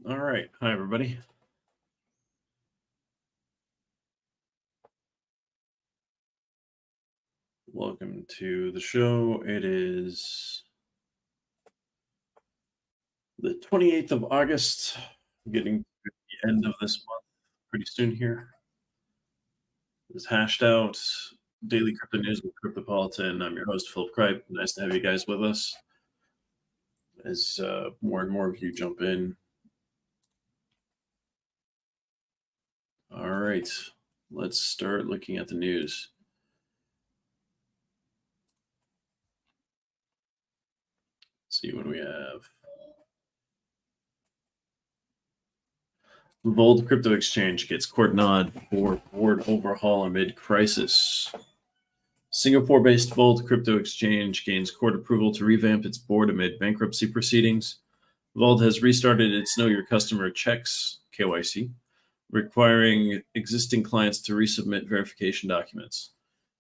All right. Hi, everybody. Welcome to the show. It is the 28th of August, getting to the end of this month pretty soon here. Is hashed out daily crypto news with Cryptopolitan. I'm your host, Philip Kripe. Nice to have you guys with us as more and more of you jump in. All right. Let's start looking at the news. Let's see what we have. Vold Crypto Exchange gets court nod for board overhaul amid crisis. Singapore-based Vold Crypto Exchange gains court approval to revamp its board amid bankruptcy proceedings. Vold has restarted its Know Your Customer checks, KYC, requiring existing clients to resubmit verification documents.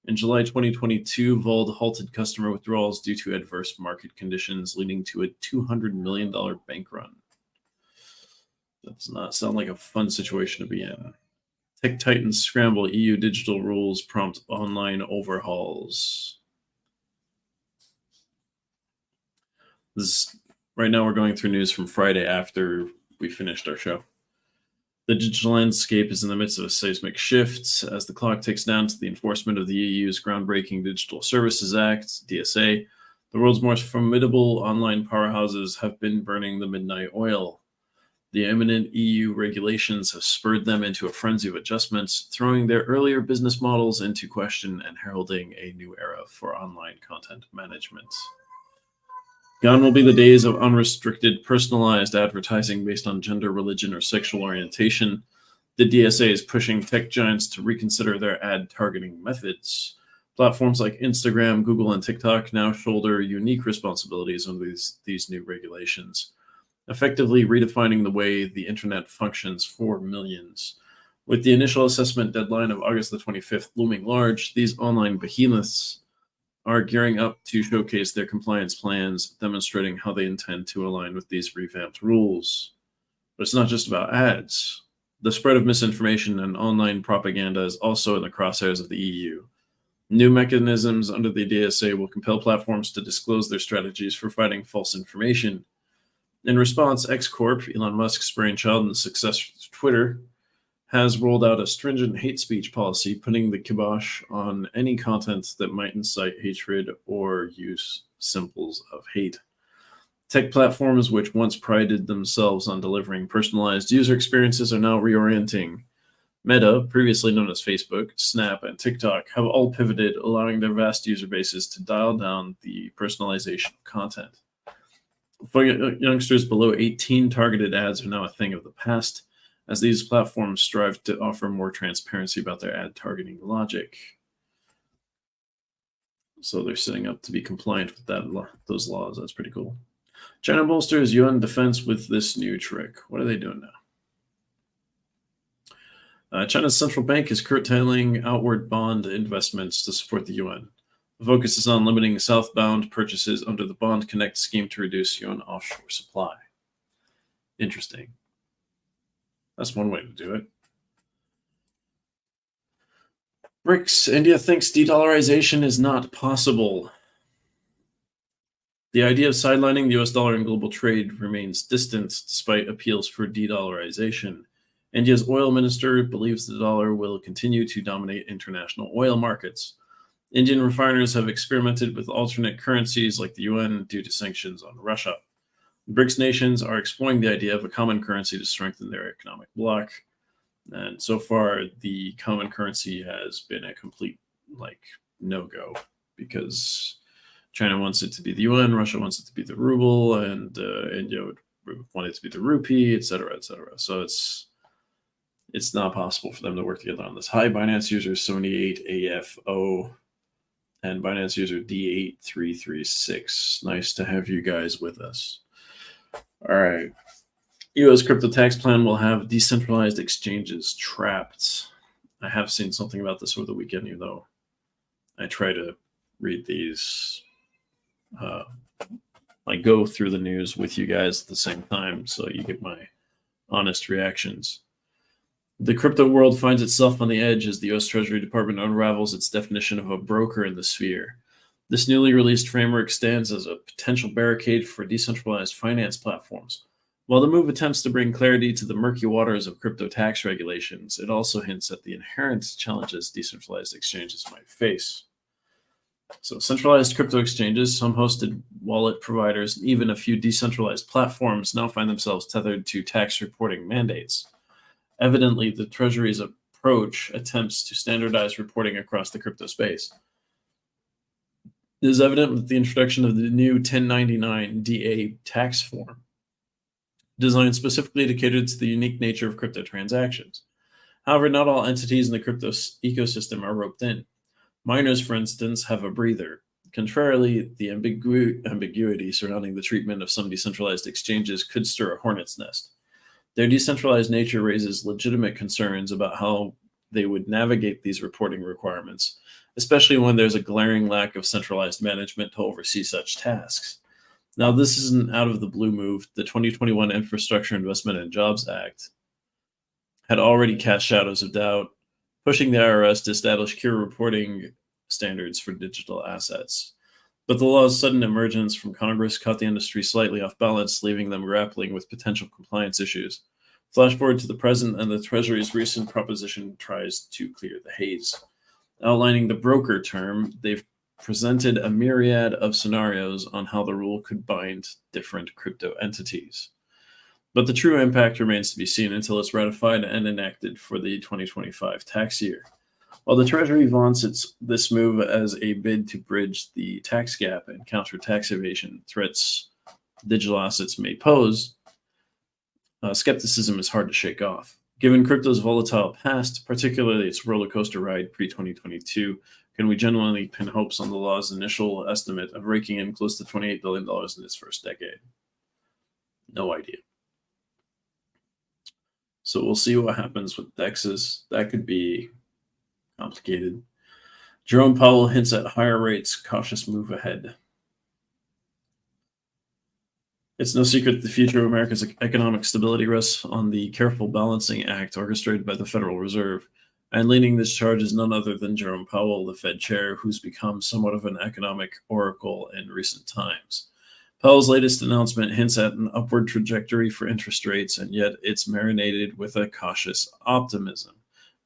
In July 2022, Vold halted customer withdrawals due to adverse market conditions, leading to a $200 million bank run. That does not sound like a fun situation to be in. Tech Titans scramble EU digital rules prompt online overhauls. Right now we're going through news from Friday after we finished our show. The digital landscape is in the midst of a seismic shift as the clock ticks down to the enforcement of the EU's groundbreaking Digital Services Act, DSA. The world's most formidable online powerhouses have been burning the midnight oil. The imminent EU regulations have spurred them into a frenzy of adjustments, throwing their earlier business models into question and heralding a new era for online content management. Gone will be the days of unrestricted, personalized advertising based on gender, religion, or sexual orientation. The DSA is pushing tech giants to reconsider their ad targeting methods. Platforms like Instagram, Google, and TikTok now shoulder unique responsibilities under these new regulations, effectively redefining the way the internet functions for millions. With the initial assessment deadline of August the 25th looming large, these online behemoths are gearing up to showcase their compliance plans, demonstrating how they intend to align with these revamped rules. But it's not just about ads. The spread of misinformation and online propaganda is also in the crosshairs of the EU. New mechanisms under the DSA will compel platforms to disclose their strategies for fighting false information. In response, X Corp, Elon Musk's brainchild and the success of Twitter, has rolled out a stringent hate speech policy, putting the kibosh on any content that might incite hatred or use symbols of hate. Tech platforms, which once prided themselves on delivering personalized user experiences, are now reorienting. Meta, previously known as Facebook, Snap, and TikTok, have all pivoted, allowing their vast user bases to dial down the personalization of content. For youngsters below 18, targeted ads are now a thing of the past, as these platforms strive to offer more transparency about their ad targeting logic. So they're setting up to be compliant with those laws. That's pretty cool. China bolsters yuan defense with this new trick. What are they doing now? China's central bank is curtailing outward bond investments to support the yuan. The focus is on limiting southbound purchases under the Bond Connect scheme to reduce yuan offshore supply. Interesting. That's one way to do it. BRICS, India thinks de-dollarization is not possible. The idea of sidelining the US dollar in global trade remains distant despite appeals for de-dollarization. India's oil minister believes the dollar will continue to dominate international oil markets. Indian refiners have experimented with alternate currencies like the yuan due to sanctions on Russia. BRICS nations are exploring the idea of a common currency to strengthen their economic bloc. And so far, the common currency has been a complete no-go because China wants it to be the yuan, Russia wants it to be the ruble, and India would want it to be the rupee, etc., etc. So it's not possible for them to work together on this. Hi, Binance user Sony8AFO and Binance user D8336. Nice to have you guys with us. All right. U.S. crypto tax plan will have decentralized exchanges trapped. I have seen something about this over the weekend, even though I try to read these. I go through the news with you guys at the same time, so you get my honest reactions. The crypto world finds itself on the edge as the U.S. Treasury Department unravels its definition of a broker in the sphere. This newly released framework stands as a potential barricade for decentralized finance platforms. While the move attempts to bring clarity to the murky waters of crypto tax regulations, it also hints at the inherent challenges decentralized exchanges might face. So, centralized crypto exchanges, some hosted wallet providers, and even a few decentralized platforms now find themselves tethered to tax reporting mandates. Evidently, the Treasury's approach attempts to standardize reporting across the crypto space. It is evident with the introduction of the new 1099 DA tax form, designed specifically to cater to the unique nature of crypto transactions. However, not all entities in the crypto ecosystem are roped in. Miners, for instance, have a breather. Contrarily, the ambiguity surrounding the treatment of some decentralized exchanges could stir a hornet's nest. Their decentralized nature raises legitimate concerns about how they would navigate these reporting requirements, especially when there's a glaring lack of centralized management to oversee such tasks. Now, this is an out-of-the-blue move. The 2021 Infrastructure Investment and Jobs Act had already cast shadows of doubt, pushing the IRS to establish clear reporting standards for digital assets. But the law's sudden emergence from Congress caught the industry slightly off balance, leaving them grappling with potential compliance issues. Flash forward to the present, and the Treasury's recent proposition tries to clear the haze. Outlining the broker term, they've presented a myriad of scenarios on how the rule could bind different crypto entities. But the true impact remains to be seen until it's ratified and enacted for the 2025 tax year. While the Treasury vaunts this move as a bid to bridge the tax gap and counter tax evasion threats digital assets may pose, skepticism is hard to shake off. Given crypto's volatile past, particularly its roller coaster ride pre-2022, can we genuinely pin hopes on the law's initial estimate of raking in close to $28 billion in its first decade? No idea. So we'll see what happens with DEXs. That could be complicated. Jerome Powell hints at higher rates, cautious move ahead. It's no secret the future of America's economic stability rests on the careful balancing act orchestrated by the Federal Reserve. And leading this charge is none other than Jerome Powell, the Fed chair, who's become somewhat of an economic oracle in recent times. Powell's latest announcement hints at an upward trajectory for interest rates, and yet it's marinated with a cautious optimism,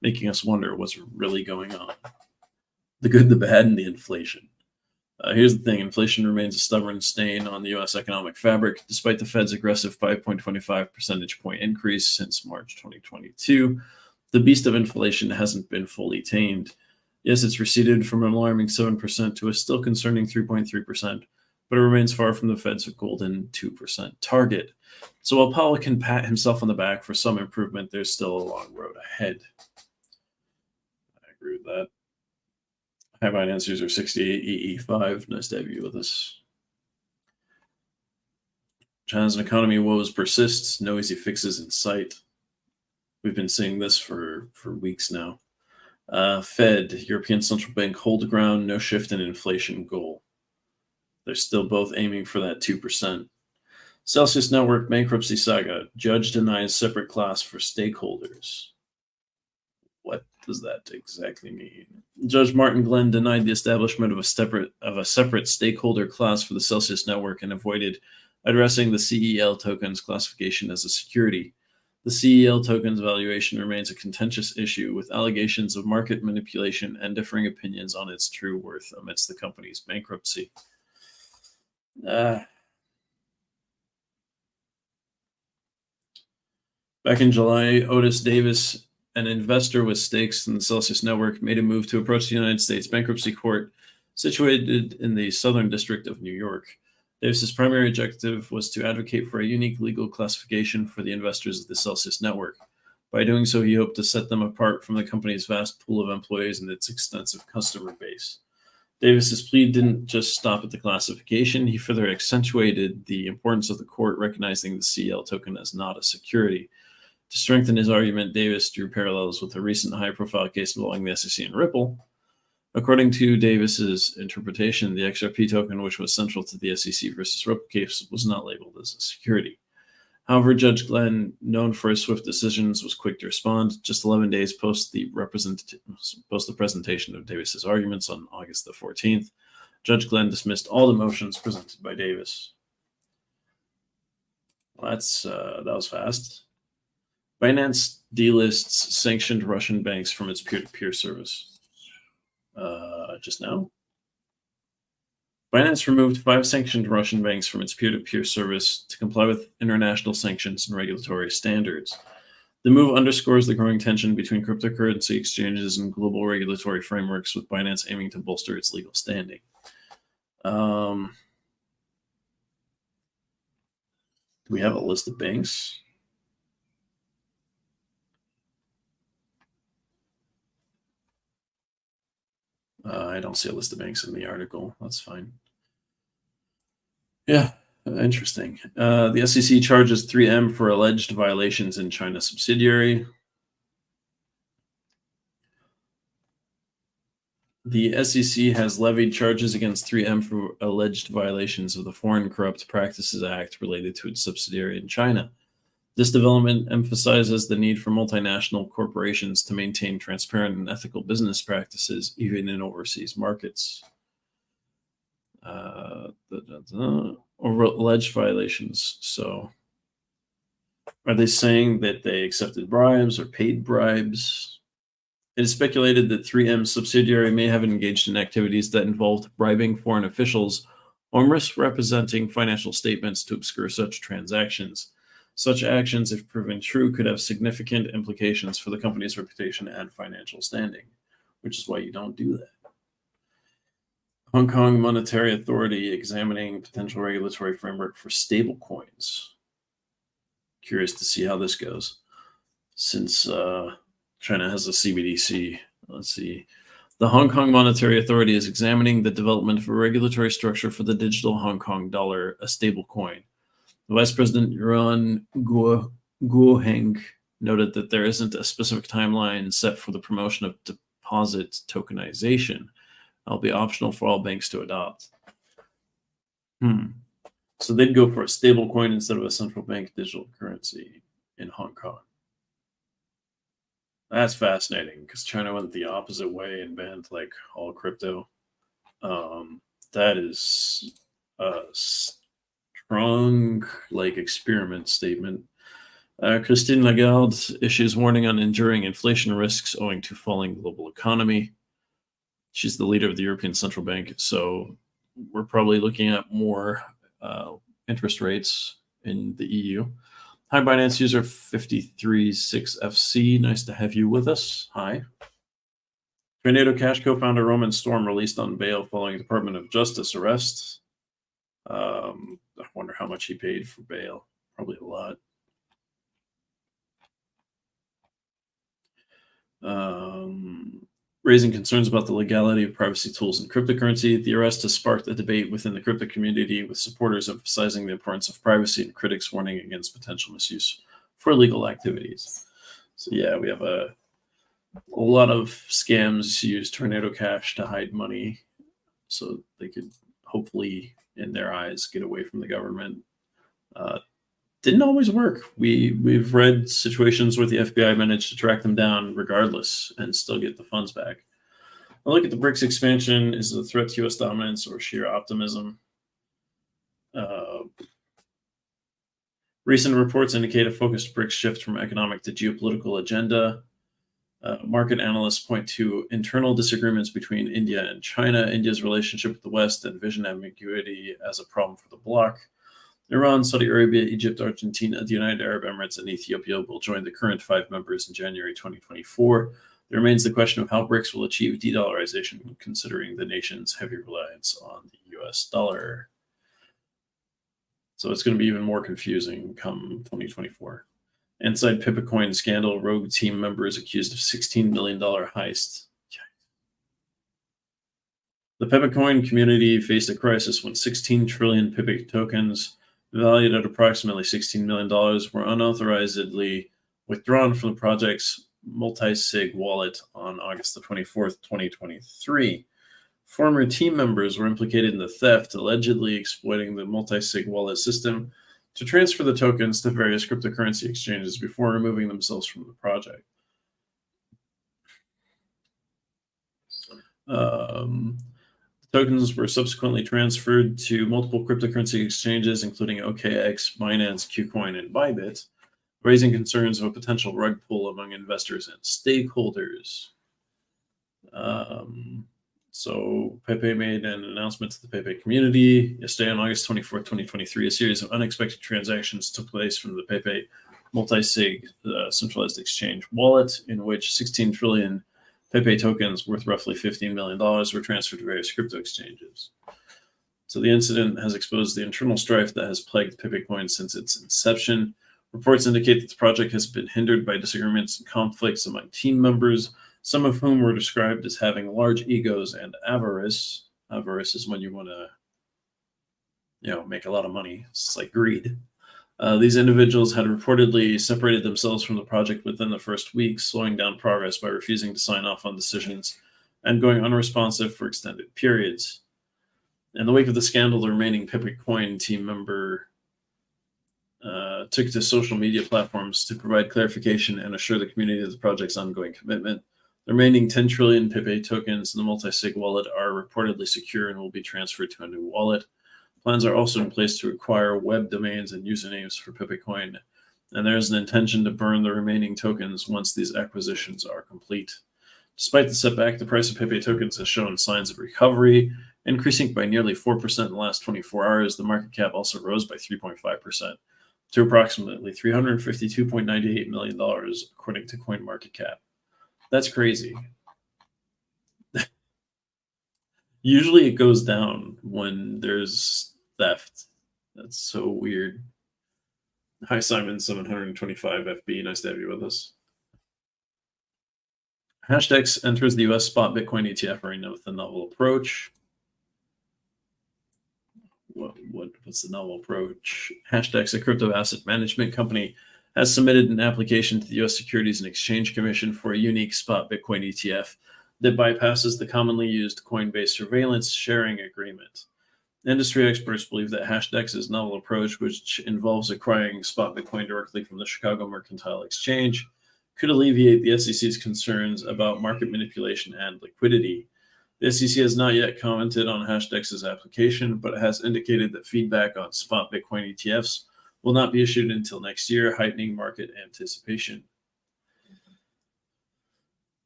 making us wonder what's really going on. The good, the bad, and the inflation. Here's the thing. Inflation remains a stubborn stain on the U.S. economic fabric, despite the Fed's aggressive 5.25 percentage point increase since March 2022. The beast of inflation hasn't been fully tamed. Yes, it's receded from an alarming 7% to a still concerning 3.3%, but it remains far from the Fed's golden 2% target. So while Powell can pat himself on the back for some improvement, there's still a long road ahead. I agree with that. High answers are 68 EE5. Nice to have you with us. China's economy woes persists. No easy fixes in sight. We've been seeing this for weeks now. Fed, European Central Bank, hold ground. No shift in inflation goal. They're still both aiming for that 2%. Celsius Network bankruptcy saga. Judge denies separate class for stakeholders. What does that exactly mean? Judge Martin Glenn denied the establishment of a separate stakeholder class for the Celsius Network and avoided addressing the CEL token's classification as a security. The CEL token's valuation remains a contentious issue, with allegations of market manipulation and differing opinions on its true worth amidst the company's bankruptcy. Back in July, Otis Davis, an investor with stakes in the Celsius Network, made a move to approach the United States Bankruptcy Court, situated in the Southern District of New York. Davis's primary objective was to advocate for a unique legal classification for the investors of the Celsius Network. By doing so, he hoped to set them apart from the company's vast pool of employees and its extensive customer base. Davis's plea didn't just stop at the classification. He further accentuated the importance of the court recognizing the CL token as not a security. To strengthen his argument, Davis drew parallels with a recent high-profile case involving the SEC and Ripple. According to Davis's interpretation, the XRP token, which was central to the SEC versus Ripple case, was not labeled as a security. However, Judge Glenn, known for his swift decisions, was quick to respond. Just 11 days post the presentation of Davis's arguments on August the 14th, Judge Glenn dismissed all the motions presented by Davis. Well, that was fast. Binance delists sanctioned Russian banks from its peer-to-peer service. Just now? Binance removed 5 sanctioned Russian banks from its peer-to-peer service to comply with international sanctions and regulatory standards. The move underscores the growing tension between cryptocurrency exchanges and global regulatory frameworks, with Binance aiming to bolster its legal standing. Do we have a list of banks? I don't see a list of banks in the article. That's fine. Yeah, interesting. The SEC charges 3M for alleged violations in China subsidiary. The SEC has levied charges against 3M for alleged violations of the Foreign Corrupt Practices Act related to its subsidiary in China. This development emphasizes the need for multinational corporations to maintain transparent and ethical business practices, even in overseas markets. Or alleged violations. So, are they saying that they accepted bribes or paid bribes? It is speculated that 3M's subsidiary may have engaged in activities that involved bribing foreign officials or misrepresenting financial statements to obscure such transactions. Such actions, if proven true, could have significant implications for the company's reputation and financial standing, which is why you don't do that. Hong Kong Monetary Authority examining potential regulatory framework for stablecoins. Curious to see how this goes, since China has a CBDC. Let's see. The Hong Kong Monetary Authority is examining the development of a regulatory structure for the digital Hong Kong dollar, a stablecoin. Vice President Yuan Guoheng noted that there isn't a specific timeline set for the promotion of deposit tokenization. It'll be optional for all banks to adopt. So they'd go for a stablecoin instead of a central bank digital currency in Hong Kong. That's fascinating because China went the opposite way and banned like all crypto. That is a strong experiment statement. Christine Lagarde issues warning on enduring inflation risks owing to falling global economy. She's the leader of the European Central Bank, so we're probably looking at more interest rates in the EU. Hi, Binance user 536FC. Nice to have you with us. Hi. Tornado Cash co-founder Roman Storm released on bail following Department of Justice arrest. I wonder how much he paid for bail. Probably a lot. Raising concerns about the legality of privacy tools in cryptocurrency, the arrest has sparked a debate within the crypto community, with supporters emphasizing the importance of privacy and critics warning against potential misuse for illegal activities. So yeah, we have a lot of scams use Tornado Cash to hide money so they could hopefully, in their eyes, get away from the government. Didn't always work. We've read situations where the FBI managed to track them down regardless and still get the funds back. A look at the BRICS expansion. Is it a threat to U.S. dominance or sheer optimism? Recent reports indicate a focused BRICS shift from economic to geopolitical agenda. Market analysts point to internal disagreements between India and China, India's relationship with the West, and vision ambiguity as a problem for the bloc. Iran, Saudi Arabia, Egypt, Argentina, the United Arab Emirates, and Ethiopia will join the current 5 members in January 2024. There remains the question of how BRICS will achieve de-dollarization, considering the nation's heavy reliance on the U.S. dollar. So it's going to be even more confusing come 2024. Inside Pipicoin scandal, rogue team members accused of $16 million heist. The Pipicoin community faced a crisis when 16 trillion Pipic tokens, valued at approximately $16 million, were unauthorizedly withdrawn from the project's multi-sig wallet on August the 24th, 2023. Former team members were implicated in the theft, allegedly exploiting the multi-sig wallet system to transfer the tokens to various cryptocurrency exchanges before removing themselves from the project. Tokens were subsequently transferred to multiple cryptocurrency exchanges, including OKX, Binance, KuCoin, and Bybit, raising concerns of a potential rug pull among investors and stakeholders. So Pepe made an announcement to the Pepe community yesterday on August 24th, 2023. A series of unexpected transactions took place from the Pepe multi-sig centralized exchange wallet, in which 16 trillion Pepe tokens worth roughly $15 million were transferred to various crypto exchanges. So the incident has exposed the internal strife that has plagued Pepe Coin since its inception. Reports indicate that the project has been hindered by disagreements and conflicts among team members, some of whom were described as having large egos and avarice. Avarice is when you want to, make a lot of money. It's like greed. These individuals had reportedly separated themselves from the project within the first week, slowing down progress by refusing to sign off on decisions and going unresponsive for extended periods. In the wake of the scandal, the remaining Pepe Coin team member took to social media platforms to provide clarification and assure the community of the project's ongoing commitment. The remaining 10 trillion Pepe tokens in the multi-sig wallet are reportedly secure and will be transferred to a new wallet. Plans are also in place to acquire web domains and usernames for Pepe Coin, and there is an intention to burn the remaining tokens once these acquisitions are complete. Despite the setback, the price of Pepe tokens has shown signs of recovery, increasing by nearly 4% in the last 24 hours. The market cap also rose by 3.5% to approximately $352.98 million, according to CoinMarketCap. That's crazy. Usually it goes down when there's theft. That's so weird. Hi, Simon, 725 FB. Nice to have you with us. Hashdex enters the US spot Bitcoin ETF arena with a novel approach. What's the novel approach? Hashdex, a crypto asset management company, has submitted an application to the US Securities and Exchange Commission for a unique spot Bitcoin ETF that bypasses the commonly used Coinbase surveillance sharing agreement. Industry experts believe that Hashdex's novel approach, which involves acquiring spot Bitcoin directly from the Chicago Mercantile Exchange, could alleviate the SEC's concerns about market manipulation and liquidity. The SEC has not yet commented on Hashdex's application, but has indicated that feedback on spot Bitcoin ETFs will not be issued until next year, heightening market anticipation.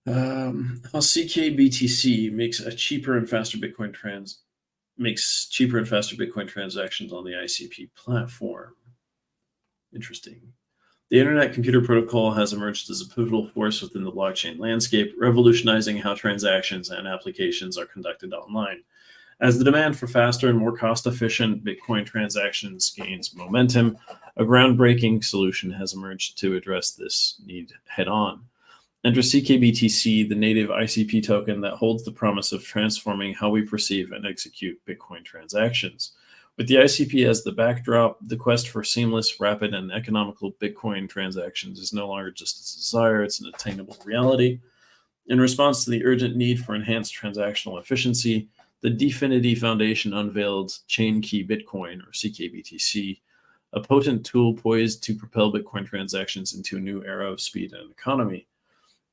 How CKBTC makes cheaper and faster Bitcoin transactions on the ICP platform. Interesting. The Internet Computer Protocol has emerged as a pivotal force within the blockchain landscape, revolutionizing how transactions and applications are conducted online. As the demand for faster and more cost-efficient Bitcoin transactions gains momentum, a groundbreaking solution has emerged to address this need head-on. Enter CKBTC, the native ICP token that holds the promise of transforming how we perceive and execute Bitcoin transactions. With the ICP as the backdrop, the quest for seamless, rapid, and economical Bitcoin transactions is no longer just a desire, it's an attainable reality. In response to the urgent need for enhanced transactional efficiency, the DFINITY Foundation unveiled ChainKey Bitcoin, or CKBTC, a potent tool poised to propel Bitcoin transactions into a new era of speed and economy.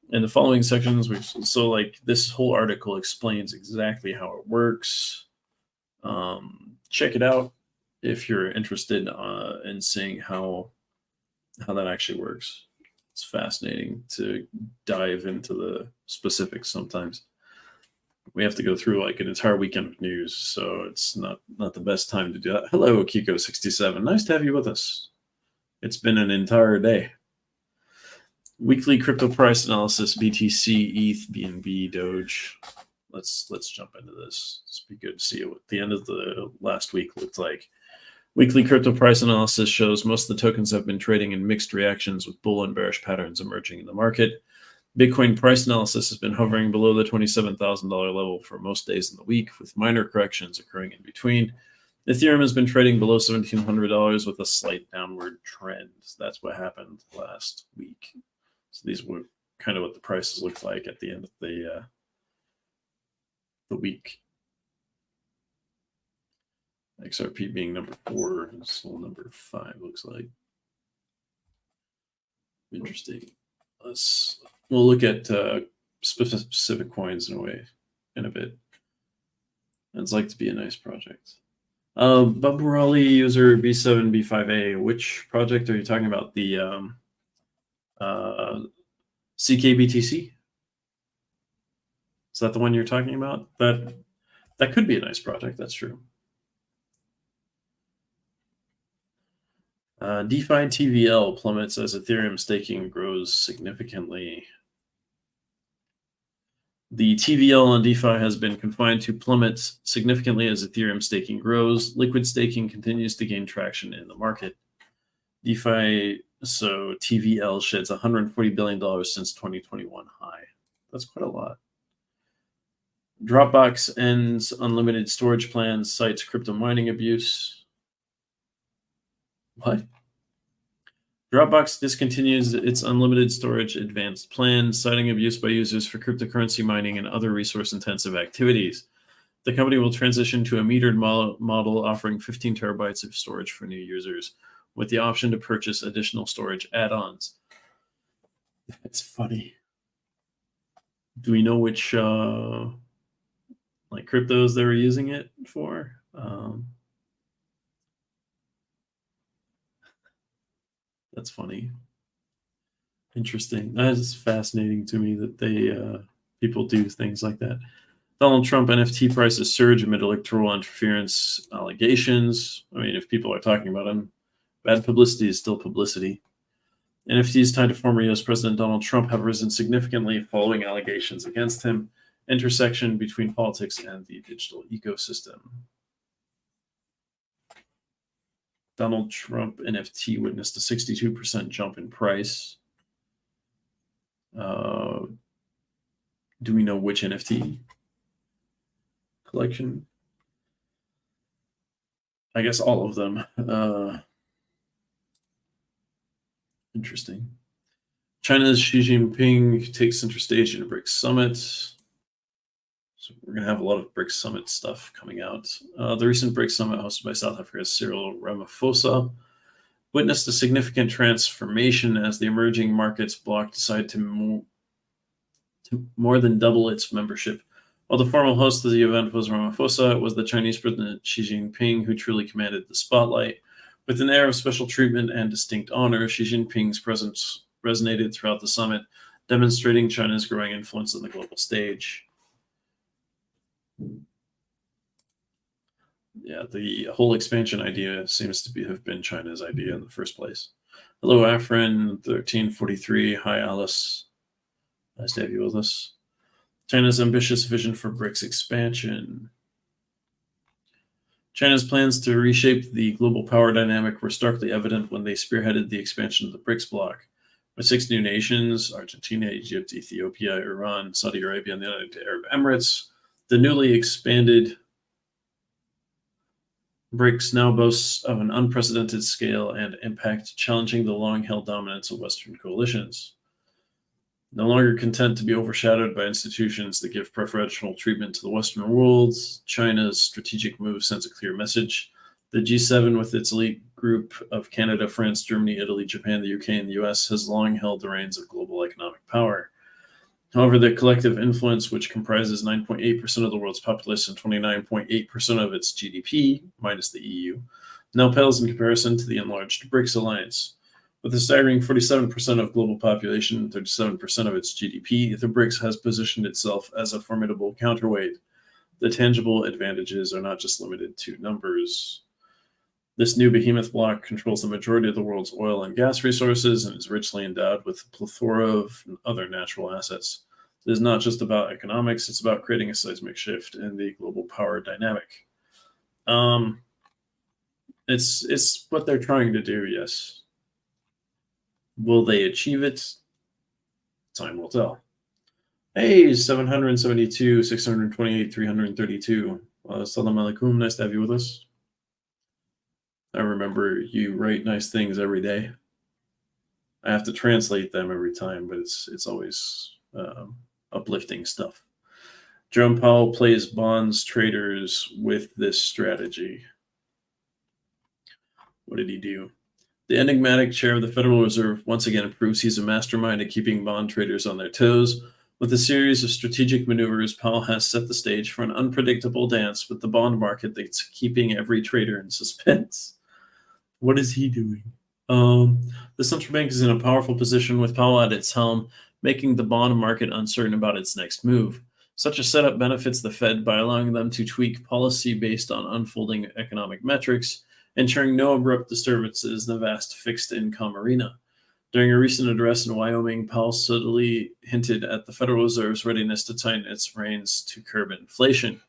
In the following sections, this whole article explains exactly how it works. Check it out if you're interested in seeing how that actually works. It's fascinating to dive into the specifics sometimes. We have to go through like an entire weekend of news, so it's not the best time to do that. Hello, Kiko67. Nice to have you with us. It's been an entire day. Weekly crypto price analysis: BTC, ETH, BNB, Doge. Let's jump into this. It's be good to see what the end of the last week looked like. Weekly crypto price analysis shows most of the tokens have been trading in mixed reactions, with bull and bearish patterns emerging in the market. Bitcoin price analysis has been hovering below the $27,000 level for most days in the week, with minor corrections occurring in between. Ethereum has been trading below $1,700 with a slight downward trend. That's what happened last week. So these were kind of what the prices looked like at the end of the week. XRP being number 4, and Sol number 5 looks like. Interesting. We'll look at specific coins in a bit. It's like to be a nice project. Bumperali user B7B5A. Which project are you talking about? The CKBTC? Is that the one you're talking about? That could be a nice project. That's true. DeFi TVL plummets as Ethereum staking grows significantly. The TVL on DeFi has been confined to plummets significantly as Ethereum staking grows. Liquid staking continues to gain traction in the market. DeFi, so TVL sheds $140 billion since 2021 high. That's quite a lot. Dropbox ends unlimited storage plans, cites crypto mining abuse. What? Dropbox discontinues its unlimited storage advanced plan, citing abuse by users for cryptocurrency mining and other resource-intensive activities. The company will transition to a metered model offering 15 terabytes of storage for new users, with the option to purchase additional storage add-ons. It's funny. Do we know which cryptos they were using it for? That's funny. Interesting. That is fascinating to me that they people do things like that. Donald Trump NFT prices surge amid electoral interference allegations. I mean, if people are talking about him, bad publicity is still publicity. NFTs tied to former U.S. President Donald Trump have risen significantly following allegations against him. Intersection between politics and the digital ecosystem. Donald Trump NFT witnessed a 62% jump in price. Do we know which NFT collection? I guess all of them. Interesting. China's Xi Jinping takes center stage in a BRICS summit. So we're going to have a lot of BRICS summit stuff coming out. The recent BRICS summit hosted by South Africa's Cyril Ramaphosa witnessed a significant transformation as the emerging markets bloc decided to more than double its membership. While the formal host of the event was Ramaphosa, it was the Chinese President Xi Jinping who truly commanded the spotlight. With an air of special treatment and distinct honor, Xi Jinping's presence resonated throughout the summit, demonstrating China's growing influence on the global stage. Yeah, the whole expansion idea seems to have been China's idea in the first place. Hello, Afrin 1343. Hi, Alice. Nice to have you with us. China's ambitious vision for BRICS expansion. China's plans to reshape the global power dynamic were starkly evident when they spearheaded the expansion of the BRICS bloc. With 6 new nations, Argentina, Egypt, Ethiopia, Iran, Saudi Arabia, and the United Arab Emirates, the newly expanded BRICS now boasts of an unprecedented scale and impact, challenging the long-held dominance of Western coalitions. No longer content to be overshadowed by institutions that give preferential treatment to the Western world, China's strategic move sends a clear message. The G7, with its elite group of Canada, France, Germany, Italy, Japan, the UK, and the US, has long held the reins of global economic power. However, the collective influence, which comprises 9.8% of the world's populace and 29.8% of its GDP, minus the EU, now pales in comparison to the enlarged BRICS alliance. With a staggering 47% of global population and 37% of its GDP, the BRICS has positioned itself as a formidable counterweight. The tangible advantages are not just limited to numbers. This new behemoth bloc controls the majority of the world's oil and gas resources and is richly endowed with a plethora of other natural assets. It is not just about economics, it's about creating a seismic shift in the global power dynamic. It's what they're trying to do, yes. Will they achieve it? Time will tell. Hey, 772, 628, 332. Assalamu alaikum. Nice to have you with us. I remember you write nice things every day. I have to translate them every time, but it's always uplifting stuff. Jerome Powell plays bonds traders with this strategy. What did he do? The enigmatic chair of the Federal Reserve once again proves he's a mastermind at keeping bond traders on their toes. With a series of strategic maneuvers, Powell has set the stage for an unpredictable dance with the bond market that's keeping every trader in suspense. What is he doing? The central bank is in a powerful position with Powell at its helm, making the bond market uncertain about its next move. Such a setup benefits the Fed by allowing them to tweak policy based on unfolding economic metrics, ensuring no abrupt disturbances in the vast fixed income arena. During a recent address in Wyoming, Powell subtly hinted at the Federal Reserve's readiness to tighten its reins to curb inflation.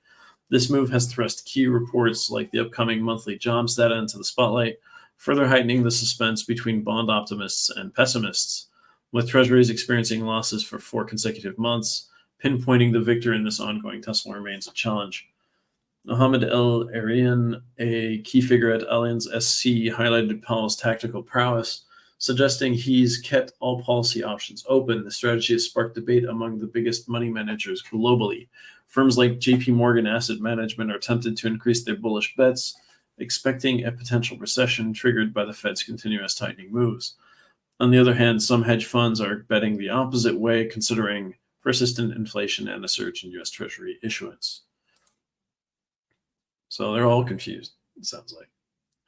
This move has thrust key reports like the upcoming monthly jobs data into the spotlight, further heightening the suspense between bond optimists and pessimists. With Treasuries experiencing losses for 4 consecutive months, pinpointing the victor in this ongoing tussle remains a challenge. Mohamed El Arian, a key figure at Allianz SC, highlighted Powell's tactical prowess, suggesting he's kept all policy options open. The strategy has sparked debate among the biggest money managers globally. Firms like JP Morgan Asset Management are tempted to increase their bullish bets, expecting a potential recession triggered by the Fed's continuous tightening moves. On the other hand, some hedge funds are betting the opposite way, considering persistent inflation and a surge in U.S. Treasury issuance. So they're all confused, it sounds like.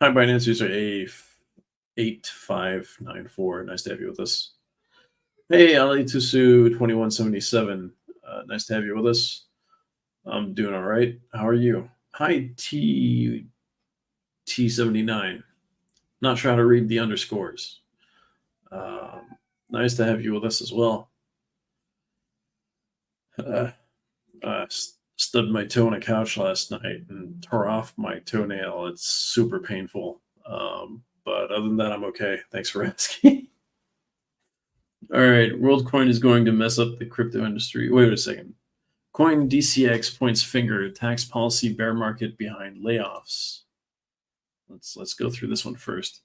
Hi, Binance user A8594. Nice to have you with us. Hey, Ali Tusu 2177. Nice to have you with us. I'm doing all right. How are you? Hi, T79. Not sure how to read the underscores. Nice to have you with us as well. Stubbed my toe on a couch last night and tore off my toenail. It's super painful. But other than that, I'm okay. Thanks for asking. All right. WorldCoin is going to mess up the crypto industry. Wait a second. Coin DCX points finger, tax policy bear market behind layoffs. Let's go through this one first.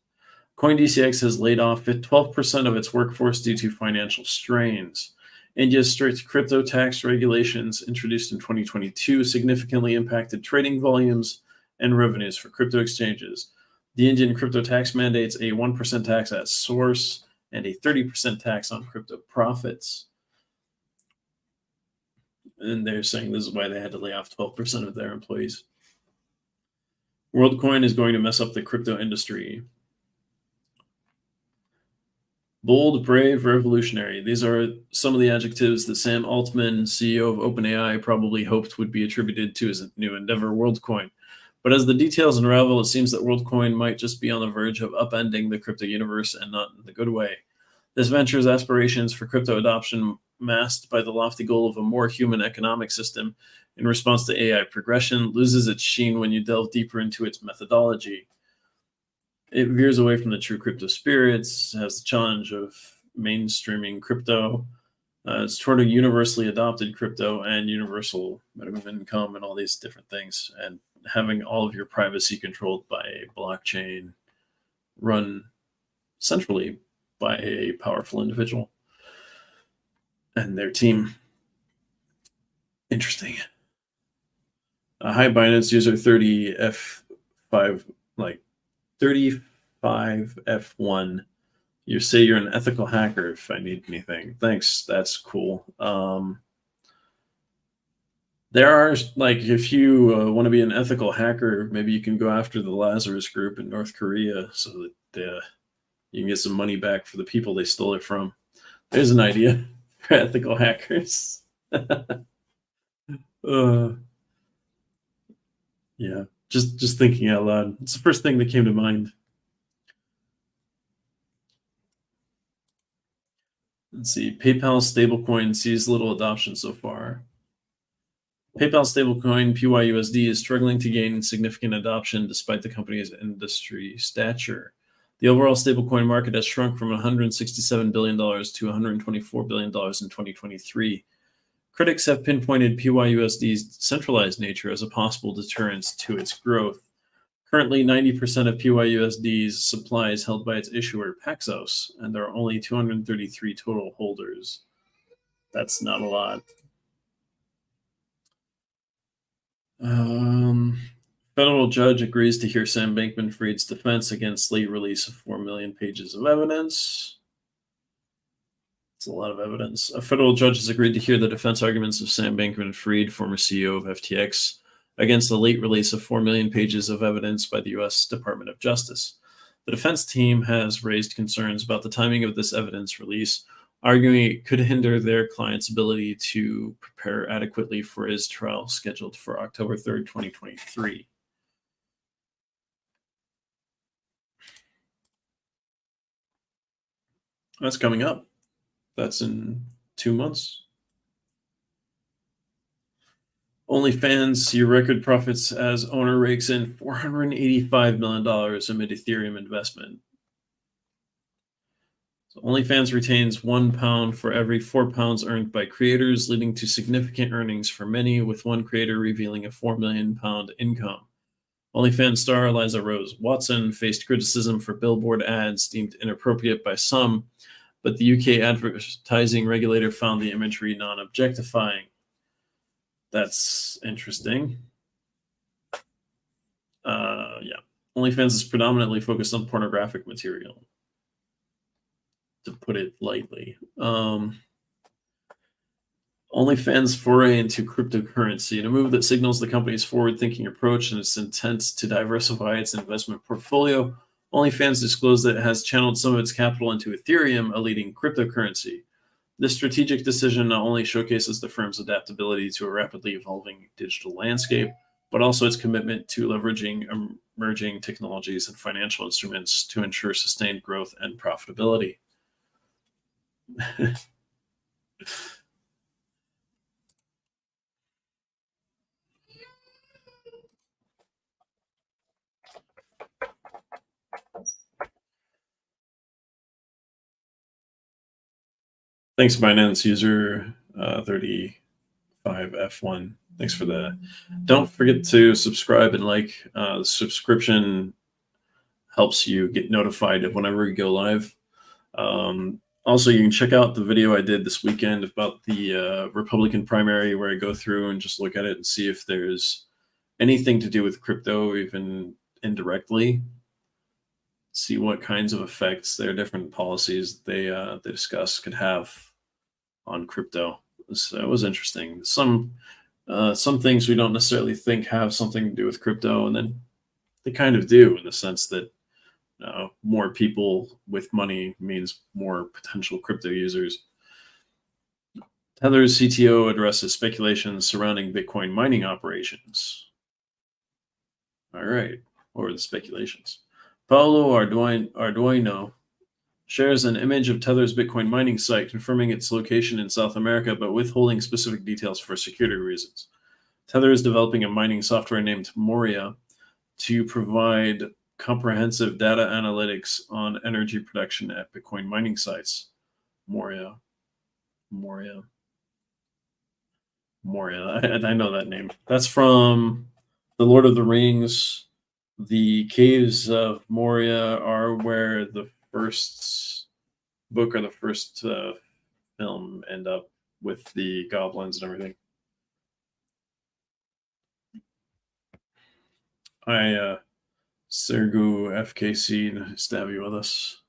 CoinDCX has laid off 12% of its workforce due to financial strains. India's strict crypto tax regulations introduced in 2022 significantly impacted trading volumes and revenues for crypto exchanges. The Indian crypto tax mandates a 1% tax at source and a 30% tax on crypto profits. And they're saying this is why they had to lay off 12% of their employees. WorldCoin is going to mess up the crypto industry. Bold, brave, revolutionary. These are some of the adjectives that Sam Altman, CEO of OpenAI, probably hoped would be attributed to his new endeavor, WorldCoin. But as the details unravel, it seems that WorldCoin might just be on the verge of upending the crypto universe, and not in the good way. This venture's aspirations for crypto adoption, masked by the lofty goal of a more human economic system in response to AI progression, loses its sheen when you delve deeper into its methodology. It veers away from the true crypto spirits, has the challenge of mainstreaming crypto. It's toward a universally adopted crypto and universal minimum income and all these different things, and having all of your privacy controlled by a blockchain run centrally by a powerful individual and their team. Interesting. Hi, Binance user 30F5, like 35F1. You say you're an ethical hacker if I need anything. Thanks. That's cool. There are, like, if you want to be an ethical hacker, maybe you can go after the Lazarus Group in North Korea so that you can get some money back for the people they stole it from. There's an idea for ethical hackers. Yeah, just thinking out loud. It's the first thing that came to mind. Let's see. PayPal stablecoin sees little adoption so far. PayPal stablecoin PYUSD is struggling to gain significant adoption despite the company's industry stature. The overall stablecoin market has shrunk from $167 billion to $124 billion in 2023. Critics have pinpointed PYUSD's centralized nature as a possible deterrent to its growth. Currently, 90% of PYUSD's supply is held by its issuer, Paxos, and there are only 233 total holders. That's not a lot. Federal judge agrees to hear Sam Bankman-Fried's defense against late release of 4 million pages of evidence. It's a lot of evidence. A federal judge has agreed to hear the defense arguments of Sam Bankman-Fried, former CEO of FTX, against the late release of 4 million pages of evidence by the U.S. Department of Justice. The defense team has raised concerns about the timing of this evidence release, arguing it could hinder their client's ability to prepare adequately for his trial scheduled for October 3rd, 2023. That's coming up. That's in 2 months. OnlyFans see record profits as owner rakes in $485 million amid Ethereum investment. So OnlyFans retains £1 for every £4 earned by creators, leading to significant earnings for many, with one creator revealing a £4 million income. OnlyFans star Eliza Rose Watson faced criticism for billboard ads deemed inappropriate by some, but the UK advertising regulator found the imagery non-objectifying. That's interesting. Yeah. OnlyFans is predominantly focused on pornographic material, to put it lightly. OnlyFans' foray into cryptocurrency, in a move that signals the company's forward-thinking approach and its intent to diversify its investment portfolio. OnlyFans disclosed that it has channeled some of its capital into Ethereum, a leading cryptocurrency. This strategic decision not only showcases the firm's adaptability to a rapidly evolving digital landscape, but also its commitment to leveraging emerging technologies and financial instruments to ensure sustained growth and profitability. Thanks, Binance user 35F1. Thanks for that. Don't forget to subscribe and like. The subscription helps you get notified of whenever we go live. Also, you can check out the video I did this weekend about the Republican primary, where I go through and just look at it and see if there's anything to do with crypto, even indirectly. See what kinds of effects their different policies they discuss could have on crypto. So it was interesting. Some things we don't necessarily think have something to do with crypto, and then they kind of do, in the sense that more people with money means more potential crypto users. Tether's CTO addresses speculations surrounding Bitcoin mining operations. All right, what were the speculations? Paulo Arduino shares an image of Tether's Bitcoin mining site, confirming its location in South America, but withholding specific details for security reasons. Tether is developing a mining software named Moria to provide comprehensive data analytics on energy production at Bitcoin mining sites. Moria. I know that name. That's from The Lord of the Rings. The caves of Moria are where the first book or the first film end up, with the goblins and everything. Sergu FKC, nice to have you with us.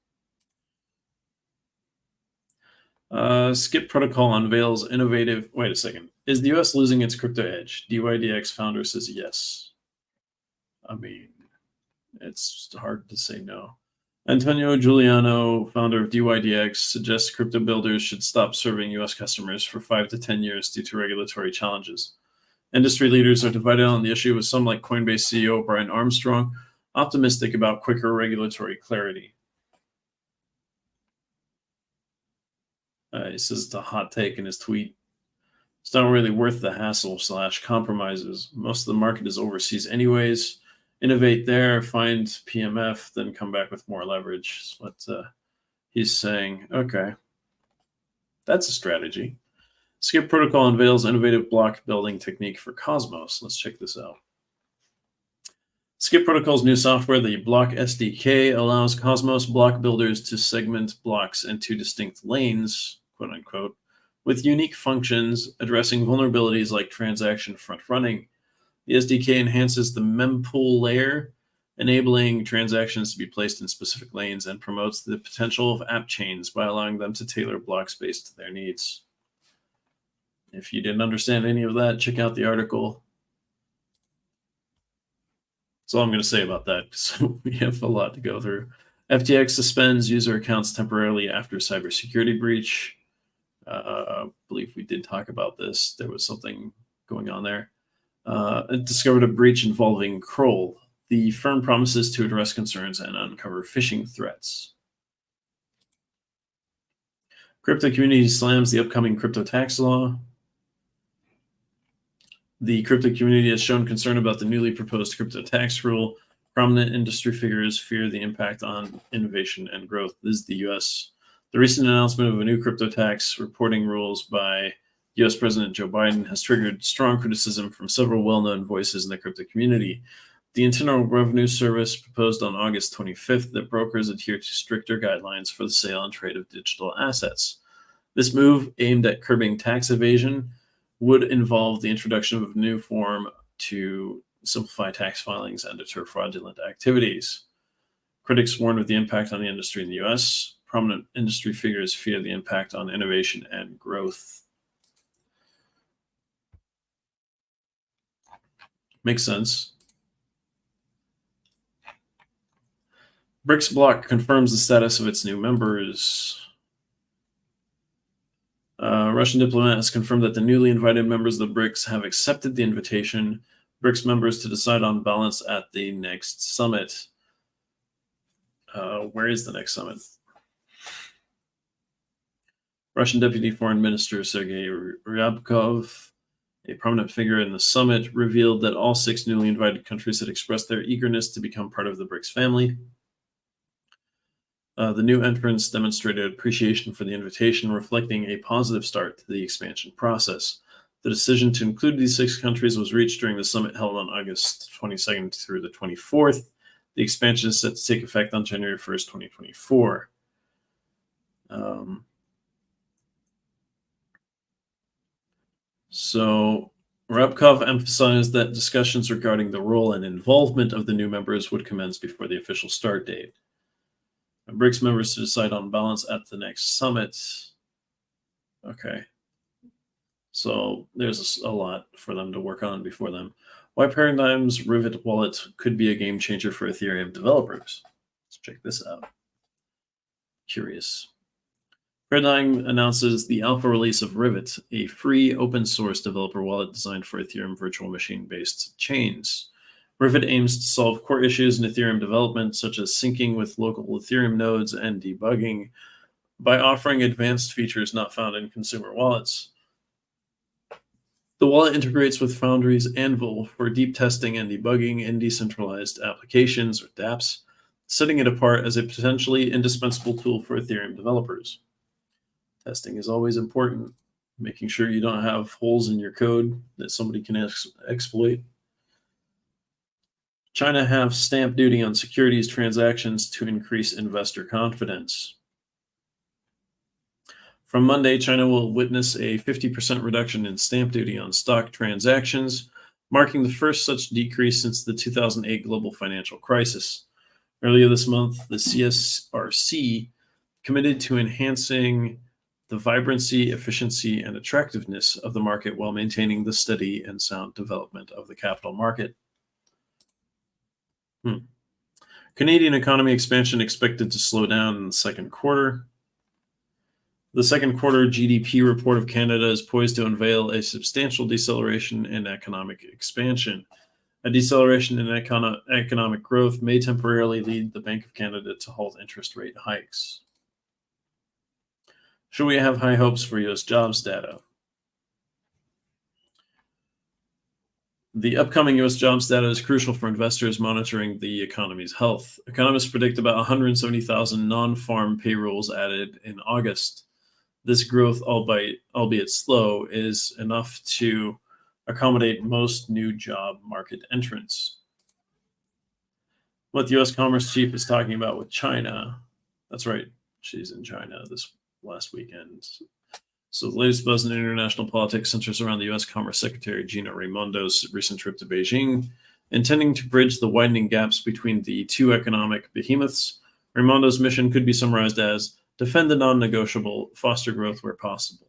Skip Protocol unveils innovative. Wait a second. Is the US losing its crypto edge? DYDX founder says yes. I mean, it's hard to say no. Antonio Giuliano, founder of DYDX, suggests crypto builders should stop serving US customers for 5 to 10 years due to regulatory challenges. Industry leaders are divided on the issue, with some, like Coinbase CEO Brian Armstrong, optimistic about quicker regulatory clarity. He says it's a hot take in his tweet. It's not really worth the hassle / compromises. Most of the market is overseas anyways. Innovate there, find PMF, then come back with more leverage. That's what he's saying. Okay. That's a strategy. Skip Protocol unveils innovative block building technique for Cosmos. Let's check this out. Skip Protocol's new software, the Block SDK, allows Cosmos block builders to segment blocks into distinct lanes, quote unquote, with unique functions addressing vulnerabilities like transaction front running. The SDK enhances the mempool layer, enabling transactions to be placed in specific lanes, and promotes the potential of app chains by allowing them to tailor block space to their needs. If you didn't understand any of that, check out the article. That's all I'm going to say about that, because we have a lot to go through. FTX suspends user accounts temporarily after cybersecurity breach. I believe we did talk about this. There was something going on there. It discovered a breach involving Kroll. The firm promises to address concerns and uncover phishing threats. Crypto community slams the upcoming crypto tax law. The crypto community has shown concern about the newly proposed crypto tax rule. Prominent industry figures fear the impact on innovation and growth. This is the U.S. The recent announcement of a new crypto tax reporting rules by U.S. President Joe Biden has triggered strong criticism from several well-known voices in the crypto community. The Internal Revenue Service proposed on August 25th that brokers adhere to stricter guidelines for the sale and trade of digital assets. This move, aimed at curbing tax evasion, would involve the introduction of a new form to simplify tax filings and deter fraudulent activities. Critics warned of the impact on the industry in the U.S. Prominent industry figures fear the impact on innovation and growth. Makes sense. BRICS bloc confirms the status of its new members. Russian diplomat has confirmed that the newly invited members of the BRICS have accepted the invitation. BRICS members to decide on balance at the next summit. Where is the next summit? Russian Deputy Foreign Minister Sergei Ryabkov, a prominent figure in the summit, revealed that all 6 newly invited countries had expressed their eagerness to become part of the BRICS family. The new entrants demonstrated appreciation for the invitation, reflecting a positive start to the expansion process. The decision to include these 6 countries was reached during the summit held on August 22nd through the 24th. The expansion is set to take effect on January 1st, 2024. So Ryabkov emphasized that discussions regarding the role and involvement of the new members would commence before the official start date. BRICS members to decide on balance at the next summit. Okay. So there's a lot for them to work on before them. Why Paradigm's Rivet wallet could be a game changer for Ethereum developers. Let's check this out. Curious. Paradigm announces the alpha release of Rivet, a free open source developer wallet designed for Ethereum virtual machine-based chains. Rivet aims to solve core issues in Ethereum development, such as syncing with local Ethereum nodes and debugging, by offering advanced features not found in consumer wallets. The wallet integrates with Foundry's Anvil for deep testing and debugging in decentralized applications, or dApps, setting it apart as a potentially indispensable tool for Ethereum developers. Testing is always important, making sure you don't have holes in your code that somebody can exploit. China halves stamp duty on securities transactions to increase investor confidence. From Monday, China will witness a 50% reduction in stamp duty on stock transactions, marking the first such decrease since the 2008 global financial crisis. Earlier this month, the CSRC committed to enhancing the vibrancy, efficiency, and attractiveness of the market while maintaining the steady and sound development of the capital market. Canadian economy expansion expected to slow down in the second quarter. The second quarter GDP report of Canada is poised to unveil a substantial deceleration in economic expansion. A deceleration in economic growth may temporarily lead the Bank of Canada to halt interest rate hikes. Should we have high hopes for U.S. jobs data? The upcoming U.S. jobs data is crucial for investors monitoring the economy's health. Economists predict about 170,000 non-farm payrolls added in August. This growth, albeit slow, is enough to accommodate most new job market entrants. What the U.S. Commerce Chief is talking about with China, that's right, she's in China this last weekend. So the latest buzz in international politics centers around the U.S. Commerce Secretary Gina Raimondo's recent trip to Beijing. Intending to bridge the widening gaps between the two economic behemoths, Raimondo's mission could be summarized as defend the non-negotiable, foster growth where possible.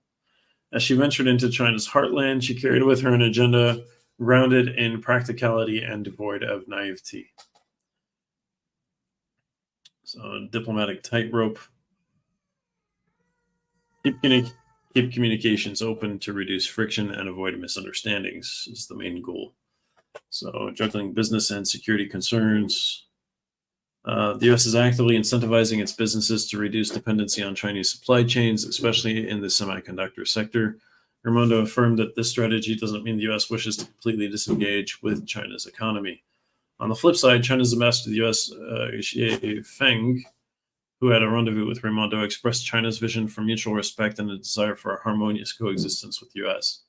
As she ventured into China's heartland, she carried with her an agenda grounded in practicality and devoid of naivety. So, diplomatic tightrope. Keep communications open to reduce friction and avoid misunderstandings is the main goal. So, juggling business and security concerns. The U.S. is actively incentivizing its businesses to reduce dependency on Chinese supply chains, especially in the semiconductor sector. Raimondo affirmed that this strategy doesn't mean the U.S. wishes to completely disengage with China's economy. On the flip side, China's ambassador to the U.S., Xie Feng, who had a rendezvous with Raimondo, expressed China's vision for mutual respect and a desire for a harmonious coexistence with the U.S.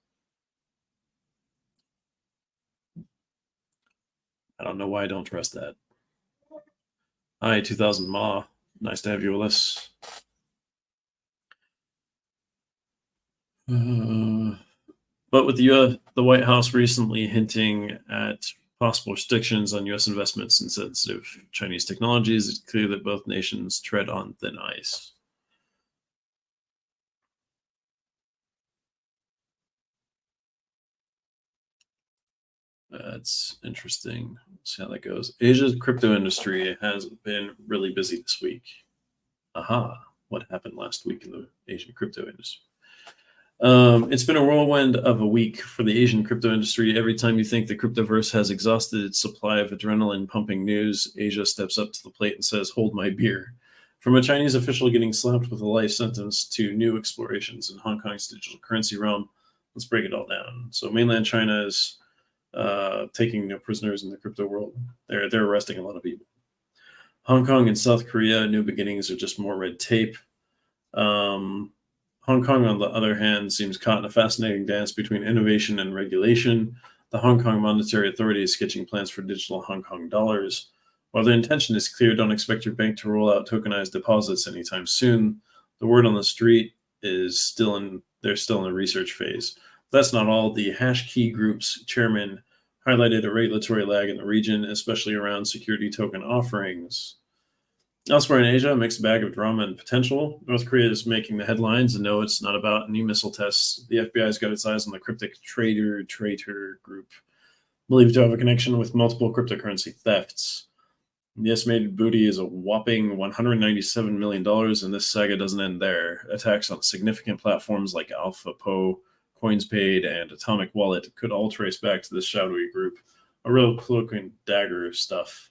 I don't know why I don't trust that. Hi, 2000 Ma. Nice to have you with us. But with the White House recently hinting at possible restrictions on U.S. investments in sensitive Chinese technologies, it's clear that both nations tread on thin ice. That's interesting. Let's see how that goes. Asia's crypto industry has been really busy this week. Aha, what happened last week in the Asian crypto industry? It's been a whirlwind of a week for the Asian crypto industry. Every time you think the cryptoverse has exhausted its supply of adrenaline pumping news, Asia steps up to the plate and says, hold my beer. From a Chinese official getting slapped with a life sentence to new explorations in Hong Kong's digital currency realm, let's break it all down. So mainland China is taking no prisoners in the crypto world. They're arresting a lot of people. Hong Kong and South Korea, new beginnings are just more red tape. Hong Kong, on the other hand, seems caught in a fascinating dance between innovation and regulation. The Hong Kong Monetary Authority is sketching plans for digital Hong Kong dollars. While the intention is clear, don't expect your bank to roll out tokenized deposits anytime soon. The word on the street is they're still in the research phase. That's not all. The Hash Key Group's chairman highlighted a regulatory lag in the region, especially around security token offerings. Elsewhere in Asia, a mixed bag of drama and potential. North Korea is making the headlines, and no, it's not about new missile tests. The FBI's got its eyes on the cryptic traitor group, believed to have a connection with multiple cryptocurrency thefts. The estimated booty is a whopping $197 million, and this saga doesn't end there. Attacks on significant platforms like AlphaPo, CoinsPaid, and Atomic Wallet could all trace back to this shadowy group. A real cloak and dagger stuff.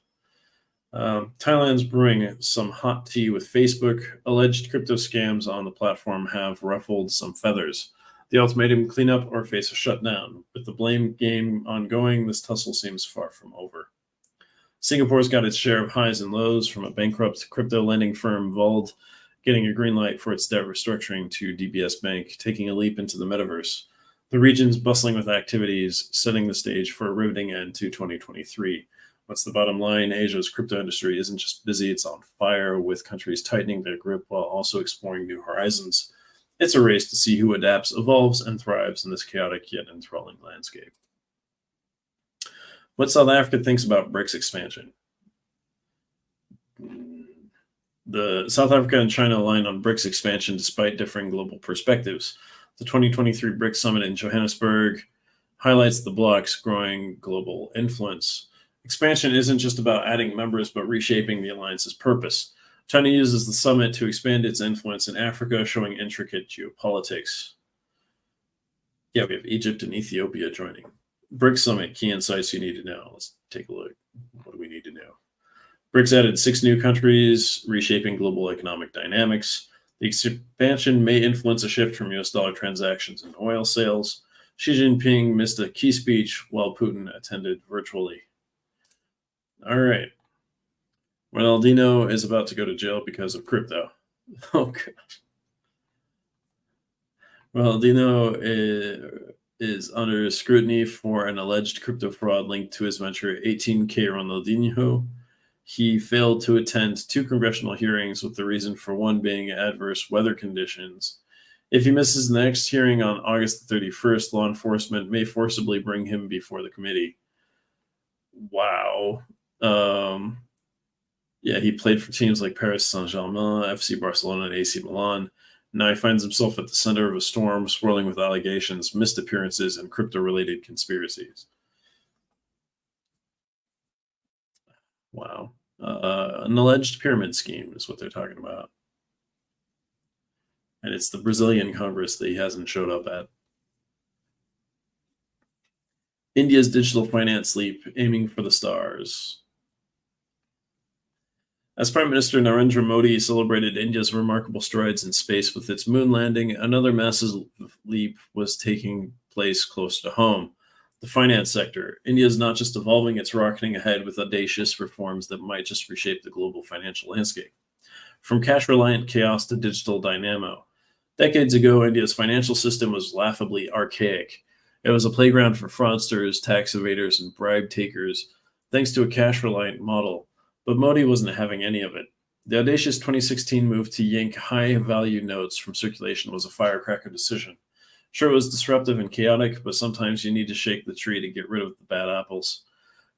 Thailand's brewing some hot tea with Facebook. Alleged crypto scams on the platform have ruffled some feathers. The ultimatum, clean up or face a shutdown. With the blame game ongoing, this tussle seems far from over. Singapore's got its share of highs and lows, from a bankrupt crypto lending firm, Vald, getting a green light for its debt restructuring, to DBS Bank taking a leap into the metaverse. The region's bustling with activities, setting the stage for a riveting end to 2023. What's the bottom line? Asia's crypto industry isn't just busy, it's on fire, with countries tightening their grip while also exploring new horizons. It's a race to see who adapts, evolves, and thrives in this chaotic yet enthralling landscape. What South Africa thinks about BRICS expansion. The South Africa and China align on BRICS expansion despite differing global perspectives. The 2023 BRICS summit in Johannesburg highlights the bloc's growing global influence. Expansion isn't just about adding members, but reshaping the alliance's purpose. China uses the summit to expand its influence in Africa, showing intricate geopolitics. Yeah, we have Egypt and Ethiopia joining. BRICS summit, key insights you need to know. Let's take a look. What do we need to know? BRICS added 6 new countries, reshaping global economic dynamics. The expansion may influence a shift from US dollar transactions and oil sales. Xi Jinping missed a key speech while Putin attended virtually. All right. Ronaldinho is about to go to jail because of crypto. Oh, gosh. Ronaldinho is under scrutiny for an alleged crypto fraud linked to his venture 18K Ronaldinho. He failed to attend 2 congressional hearings, with the reason for one being adverse weather conditions. If he misses the next hearing on August the 31st, law enforcement may forcibly bring him before the committee. Wow. Um, yeah, he played for teams like Paris Saint-Germain, FC Barcelona, and AC Milan. Now he finds himself at the center of a storm swirling with allegations, missed appearances, and crypto-related conspiracies. Wow. An alleged pyramid scheme is what they're talking about. And it's the Brazilian Congress that he hasn't showed up at. India's digital finance leap, aiming for the stars. As Prime Minister Narendra Modi celebrated India's remarkable strides in space with its moon landing, another massive leap was taking place close to home. The finance sector. India is not just evolving, it's rocketing ahead with audacious reforms that might just reshape the global financial landscape. From cash reliant chaos to digital dynamo. Decades ago, India's financial system was laughably archaic. It was a playground for fraudsters, tax evaders, and bribe takers, thanks to a cash reliant model. But Modi wasn't having any of it. The audacious 2016 move to yank high value notes from circulation was a firecracker decision. Sure, it was disruptive and chaotic, but sometimes you need to shake the tree to get rid of the bad apples.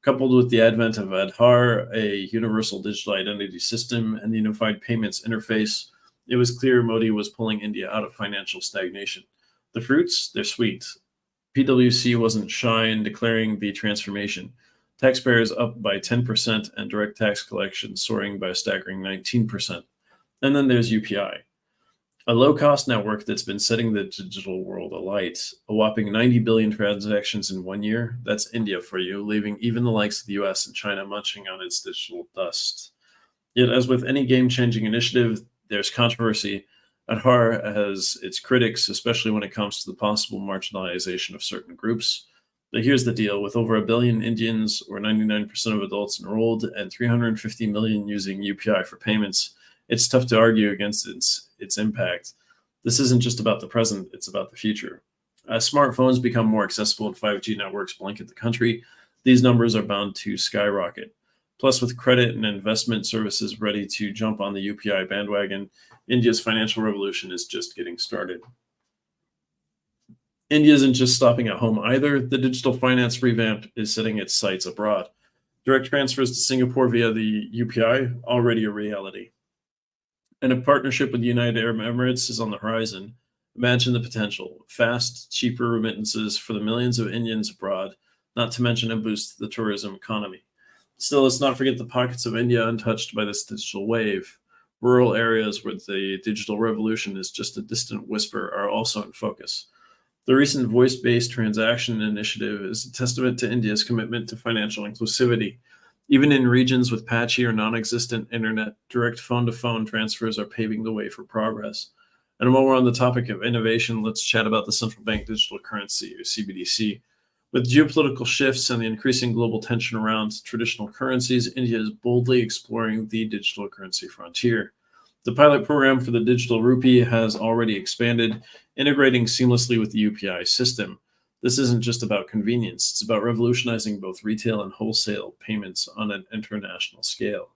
Coupled with the advent of Aadhaar, a universal digital identity system, and the unified payments interface, it was clear Modi was pulling India out of financial stagnation. The fruits, they're sweet. PwC wasn't shy in declaring the transformation. Taxpayers up by 10% and direct tax collection soaring by a staggering 19%. And then there's UPI, a low-cost network that's been setting the digital world alight. A whopping 90 billion transactions in 1 year. That's India for you, leaving even the likes of the US and China munching on its digital dust. Yet, as with any game-changing initiative, there's controversy. Aadhaar has its critics, especially when it comes to the possible marginalization of certain groups. But here's the deal. With over a billion Indians, or 99% of adults enrolled, and 350 million using UPI for payments, it's tough to argue against its impact. This isn't just about the present, it's about the future. As smartphones become more accessible and 5G networks blanket the country, these numbers are bound to skyrocket. Plus, with credit and investment services ready to jump on the UPI bandwagon, India's financial revolution is just getting started. India isn't just stopping at home either. The digital finance revamp is setting its sights abroad. Direct transfers to Singapore via the UPI, already a reality. And a partnership with the United Arab Emirates is on the horizon. Imagine the potential. Fast, cheaper remittances for the millions of Indians abroad, not to mention a boost to the tourism economy. Still, let's not forget the pockets of India untouched by this digital wave. Rural areas where the digital revolution is just a distant whisper are also in focus. The recent voice-based transaction initiative is a testament to India's commitment to financial inclusivity. Even in regions with patchy or non-existent internet, direct phone-to-phone transfers are paving the way for progress. And while we're on the topic of innovation, let's chat about the central bank digital currency, or CBDC. With geopolitical shifts and the increasing global tension around traditional currencies, India is boldly exploring the digital currency frontier. The pilot program for the digital rupee has already expanded, integrating seamlessly with the UPI system. This isn't just about convenience, it's about revolutionizing both retail and wholesale payments on an international scale.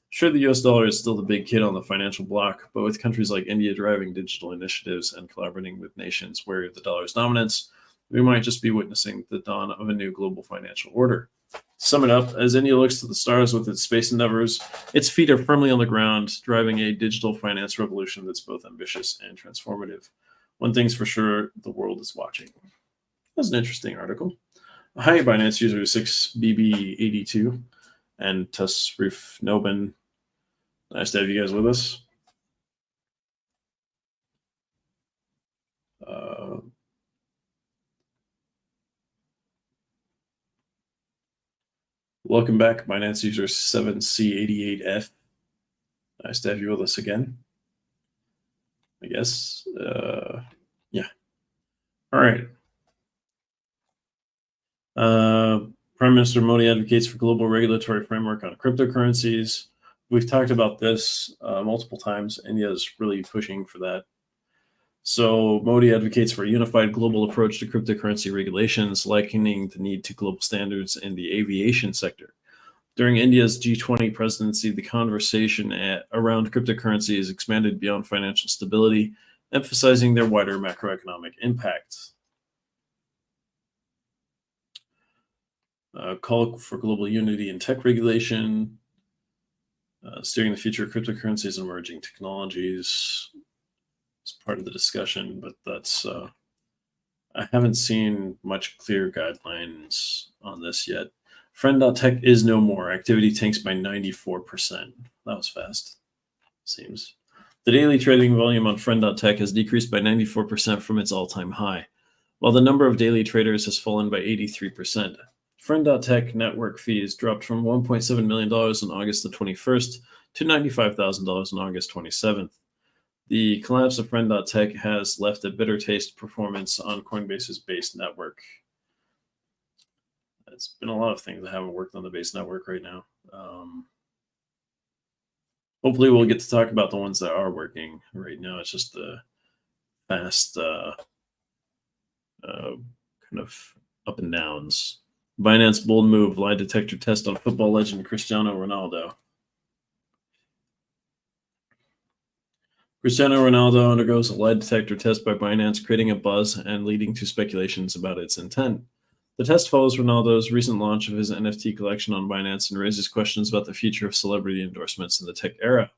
Sure, the US dollar is still the big kid on the financial block, but with countries like India driving digital initiatives and collaborating with nations where the dollar's dominance, we might just be witnessing the dawn of a new global financial order. To sum it up, as India looks to the stars with its space endeavors, its feet are firmly on the ground, driving a digital finance revolution that's both ambitious and transformative. One thing's for sure, the world is watching. That's an interesting article. Hi, Binance user 6BB82 and Tusrif Nobin. Nice to have you guys with us. Welcome back, Binance user 7C88F. Nice to have you with us again. I guess. Yeah. All right. Prime Minister Modi advocates for global regulatory framework on cryptocurrencies. We've talked about this multiple times. India is really pushing for that. So Modi advocates for a unified global approach to cryptocurrency regulations, likening the need to global standards in the aviation sector. During India's G20 presidency, the conversation around cryptocurrencies expanded beyond financial stability emphasizing their wider macroeconomic impact. Call for global unity in tech regulation, steering the future of cryptocurrencies and emerging technologies is part of the discussion, but that's I haven't seen much clear guidelines on this yet. Friend.tech is no more. Activity tanks by 94%. That was fast, seems. The daily trading volume on Friend.tech has decreased by 94% from its all-time high, while the number of daily traders has fallen by 83%. Friend.tech network fees dropped from $1.7 million on August the 21st to $95,000 on August 27th. The collapse of Friend.tech has left a bitter taste performance on Coinbase's base network. It's been a lot of things that haven't worked on the base network right now. Hopefully we'll get to talk about the ones that are working. Right now it's just the fast kind of up and downs. Binance bold move, lie detector test on football legend Cristiano Ronaldo. Cristiano Ronaldo undergoes a lie detector test by Binance, creating a buzz and leading to speculations about its intent. The test follows Ronaldo's recent launch of his NFT collection on Binance and raises questions about the future of celebrity endorsements in the tech era.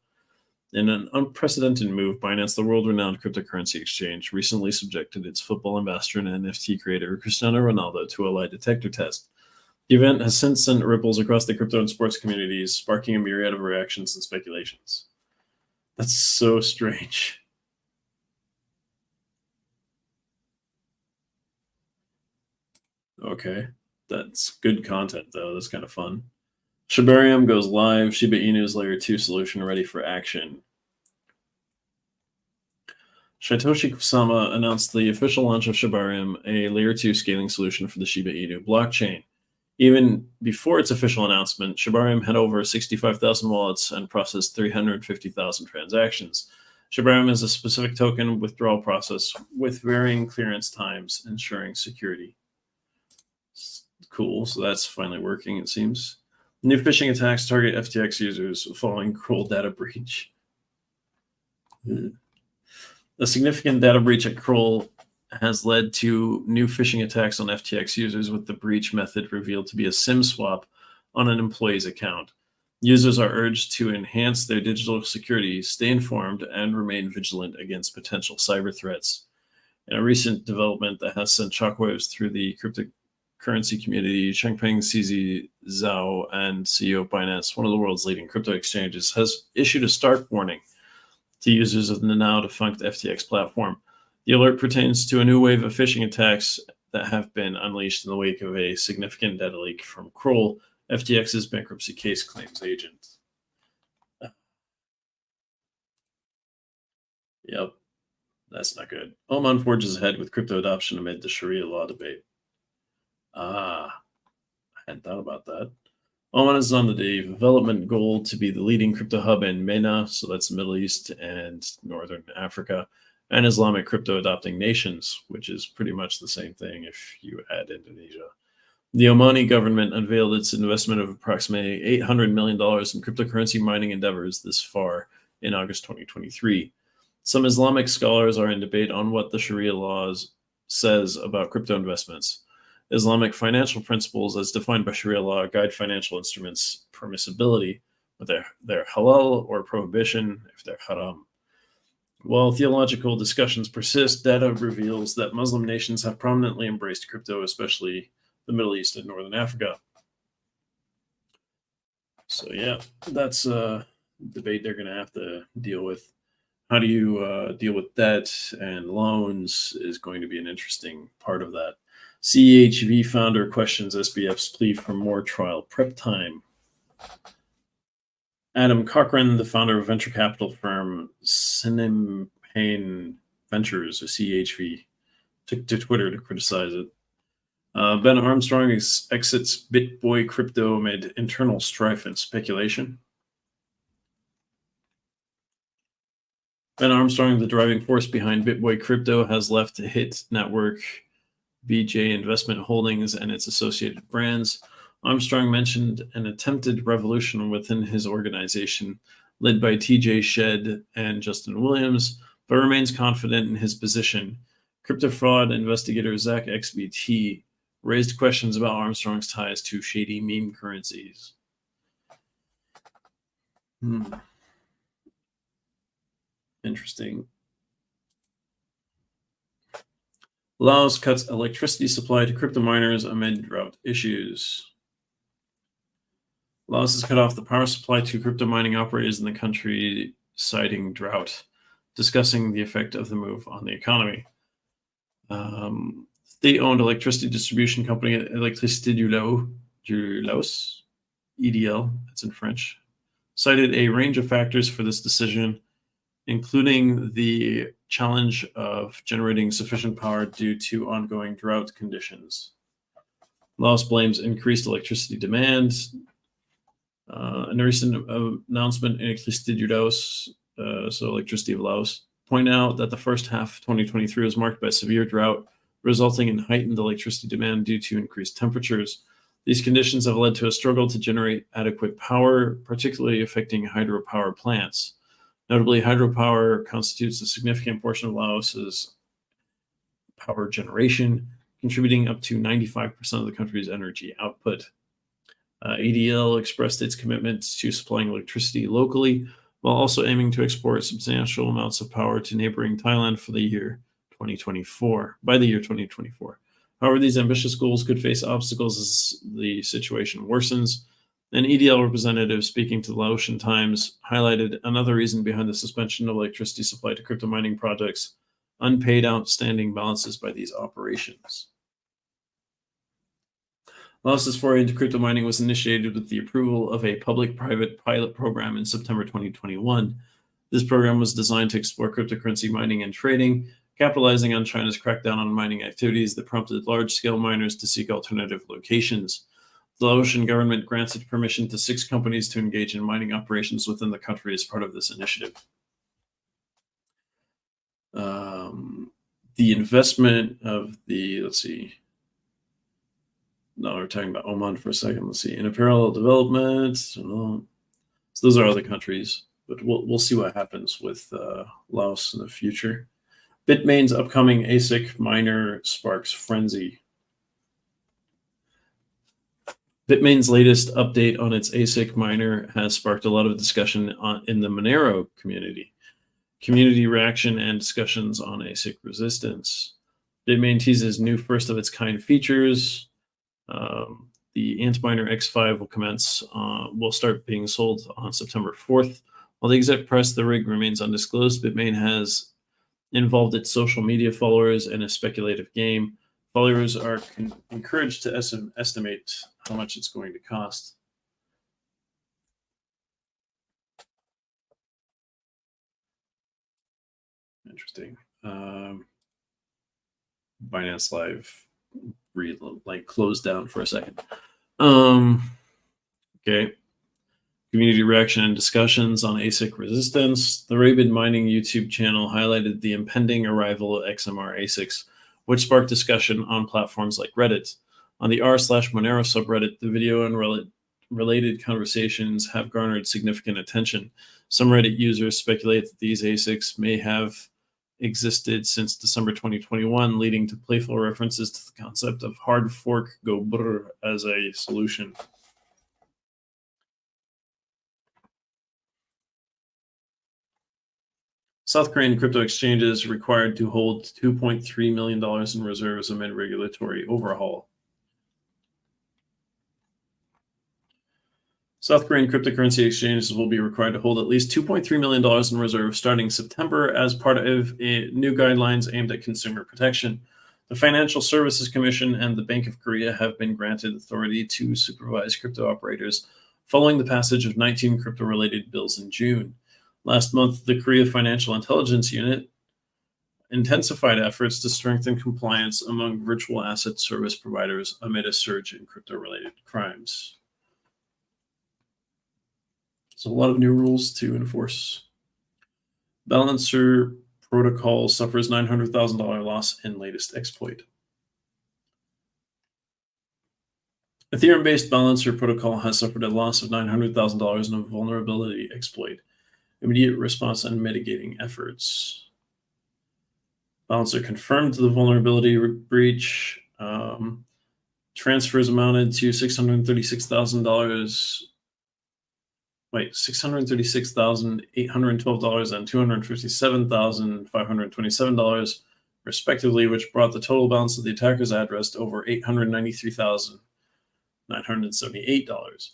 In an unprecedented move, Binance, the world-renowned cryptocurrency exchange, recently subjected its football ambassador and NFT creator Cristiano Ronaldo to a lie detector test. The event has since sent ripples across the crypto and sports communities, sparking a myriad of reactions and speculations. That's so strange. Okay, that's good content, though. That's kind of fun. Shibarium goes live. Shiba Inu's Layer 2 solution ready for action. Satoshi Kusama announced the official launch of Shibarium, a Layer 2 scaling solution for the Shiba Inu blockchain. Even before its official announcement, Shibarium had over 65,000 wallets and processed 350,000 transactions. Shibarium is a specific token withdrawal process with varying clearance times, ensuring security. Cool, so that's finally working, it seems. New phishing attacks target FTX users following Kroll data breach. A significant data breach at Kroll has led to new phishing attacks on FTX users, with the breach method revealed to be a SIM swap on an employee's account. Users are urged to enhance their digital security, stay informed, and remain vigilant against potential cyber threats. In a recent development that has sent shockwaves through the cryptocurrency community, Changpeng CZ Zhao, and CEO of Binance, one of the world's leading crypto exchanges, has issued a stark warning to users of the now defunct FTX platform. The alert pertains to a new wave of phishing attacks that have been unleashed in the wake of a significant data leak from Kroll, FTX's bankruptcy case claims agent. Yep, that's not good. Oman forges ahead with crypto adoption amid the Sharia law debate. I hadn't thought about that. Oman is on the development goal to be the leading crypto hub in MENA, so that's the Middle East and Northern Africa, and Islamic crypto adopting nations, which is pretty much the same thing if you add Indonesia. The Omani government unveiled its investment of approximately $800 million in cryptocurrency mining endeavors this far in August 2023. Some Islamic scholars are in debate on what the Sharia laws says about crypto investments. Islamic financial principles, as defined by Sharia law, guide financial instruments' permissibility, whether they're halal or prohibition if they're haram. While theological discussions persist, data reveals that Muslim nations have prominently embraced crypto, especially the Middle East and Northern Africa. So yeah, that's a debate they're going to have to deal with. How do you deal with debt and loans is going to be an interesting part of that. CEHV founder questions SBF's plea for more trial prep time. Adam Cochran, the founder of venture capital firm Cinnamon Ventures, or CHV, took to Twitter to criticize it. Ben Armstrong exits BitBoy Crypto amid internal strife and speculation. Ben Armstrong, the driving force behind BitBoy Crypto, has left the hit network BJ Investment Holdings and its associated brands. Armstrong mentioned an attempted revolution within his organization, led by TJ Shed and Justin Williams, but remains confident in his position. Crypto fraud investigator Zach XBT raised questions about Armstrong's ties to shady meme currencies. Interesting. Laos cuts electricity supply to crypto miners amid drought issues. Laos has cut off the power supply to crypto mining operators in the country, citing drought, discussing the effect of the move on the economy. State-owned electricity distribution company Électricité du Laos, EDL, it's in French, cited a range of factors for this decision, including the challenge of generating sufficient power due to ongoing drought conditions. Laos blames increased electricity demand. In a recent announcement, Électricité du Laos, so Electricity of Laos, point out that the first half of 2023 was marked by severe drought, resulting in heightened electricity demand due to increased temperatures. These conditions have led to a struggle to generate adequate power, particularly affecting hydropower plants. Notably, hydropower constitutes a significant portion of Laos's power generation, contributing up to 95% of the country's energy output. ADL expressed its commitment to supplying electricity locally, while also aiming to export substantial amounts of power to neighboring Thailand for the year 2024. By the year 2024. However, these ambitious goals could face obstacles as the situation worsens. An EDL representative speaking to the Laotian Times highlighted another reason behind the suspension of electricity supply to crypto mining projects: unpaid outstanding balances by these operations. Laos's foray into crypto mining was initiated with the approval of a public-private pilot program in September 2021. This program was designed to explore cryptocurrency mining and trading, capitalizing on China's crackdown on mining activities that prompted large-scale miners to seek alternative locations. The Laotian government granted permission to 6 companies to engage in mining operations within the country as part of this initiative. The investment of the, no, we're talking about Oman for a second. Let's see. In a parallel development. So those are other countries, but we'll see what happens with Laos in the future. Bitmain's upcoming ASIC miner sparks frenzy. Bitmain's latest update on its ASIC miner has sparked a lot of discussion in the Monero community. Community reaction and discussions on ASIC resistance. Bitmain teases new first-of-its-kind features. The Antminer X5 will start being sold on September 4th. While the exact price of the rig remains undisclosed, Bitmain has involved its social media followers in a speculative game. Followers are encouraged to estimate how much it's going to cost. Interesting. Binance Live closed down for a second. Okay. Community reaction and discussions on ASIC resistance. The Rabid Mining YouTube channel highlighted the impending arrival of XMR ASICs, which sparked discussion on platforms like Reddit. On the r/Monero subreddit, the video and related conversations have garnered significant attention. Some Reddit users speculate that these ASICs may have existed since December 2021, leading to playful references to the concept of hard fork go brr as a solution. South Korean crypto exchanges required to hold $2.3 million in reserves amid regulatory overhaul. South Korean cryptocurrency exchanges will be required to hold at least $2.3 million in reserves starting September as part of new guidelines aimed at consumer protection. The Financial Services Commission and the Bank of Korea have been granted authority to supervise crypto operators following the passage of 19 crypto-related bills in June. Last month, the Korea Financial Intelligence Unit intensified efforts to strengthen compliance among virtual asset service providers amid a surge in crypto-related crimes. So a lot of new rules to enforce. Balancer protocol suffers $900,000 loss in latest exploit. Ethereum-based Balancer protocol has suffered a loss of $900,000 in a vulnerability exploit. Immediate response and mitigating efforts. Balancer confirmed the vulnerability breach. Transfers amounted to $636,000. Wait, $636,812 and $257,527, respectively, which brought the total balance of the attacker's address to over $893,978.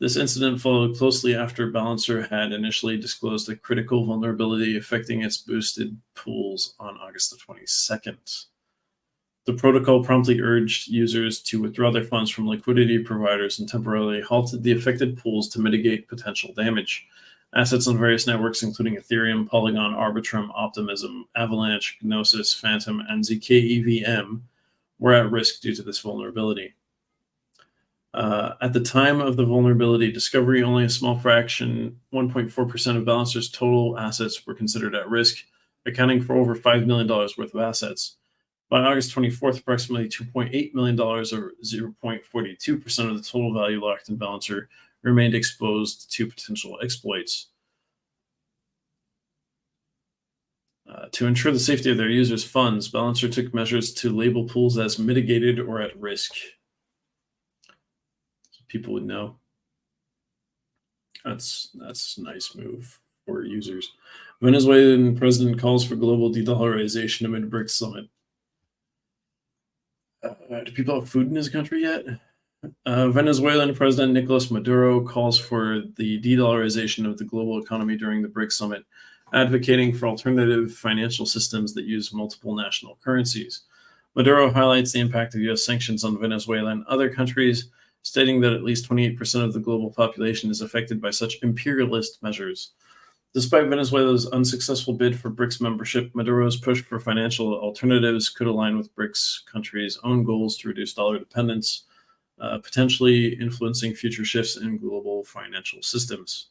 This incident followed closely after Balancer had initially disclosed a critical vulnerability affecting its boosted pools on August the 22nd. The protocol promptly urged users to withdraw their funds from liquidity providers and temporarily halted the affected pools to mitigate potential damage. Assets on various networks, including Ethereum, Polygon, Arbitrum, Optimism, Avalanche, Gnosis, Phantom, and ZKEVM, were at risk due to this vulnerability. At the time of the vulnerability discovery, only a small fraction, 1.4% of Balancer's total assets were considered at risk, accounting for over $5 million worth of assets. By August 24th, approximately $2.8 million, or 0.42% of the total value locked in Balancer, remained exposed to potential exploits. To ensure the safety of their users' funds, Balancer took measures to label pools as mitigated or at risk. So people would know. That's a nice move for users. Venezuelan president calls for global de-dollarization amid BRICS summit. Do people have food in his country yet? Venezuelan President Nicolas Maduro calls for the de-dollarization of the global economy during the BRICS summit, advocating for alternative financial systems that use multiple national currencies. Maduro highlights the impact of U.S. sanctions on Venezuela and other countries, stating that at least 28% of the global population is affected by such imperialist measures. Despite Venezuela's unsuccessful bid for BRICS membership, Maduro's push for financial alternatives could align with BRICS countries' own goals to reduce dollar dependence, potentially influencing future shifts in global financial systems.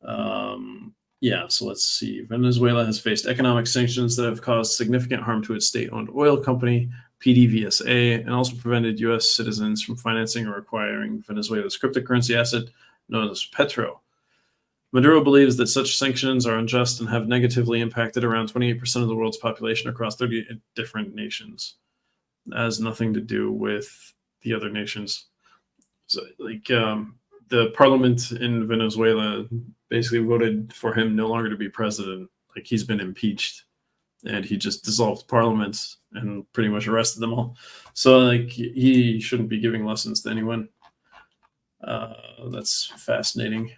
So let's see. Venezuela has faced economic sanctions that have caused significant harm to its state-owned oil company, PDVSA, and also prevented U.S. citizens from financing or acquiring Venezuela's cryptocurrency asset known as Petro. Maduro believes that such sanctions are unjust and have negatively impacted around 28% of the world's population across 30 different nations. That has nothing to do with the other nations. So, the parliament in Venezuela basically voted for him no longer to be president. Like, he's been impeached, and he just dissolved parliament and pretty much arrested them all. So, he shouldn't be giving lessons to anyone. That's fascinating.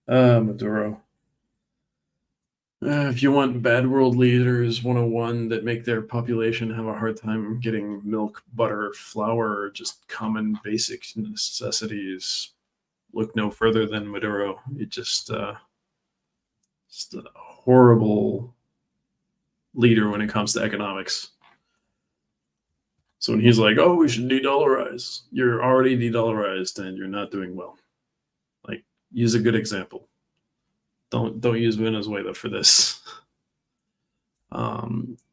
Maduro. If you want bad world leaders 101 that make their population have a hard time getting milk, butter, flour, just common basic necessities, look no further than Maduro. It just a horrible leader when it comes to economics. So when he's like, "Oh, we should de-dollarize," you're already de-dollarized and you're not doing well. Like, use a good example. Don't use Venezuela for this.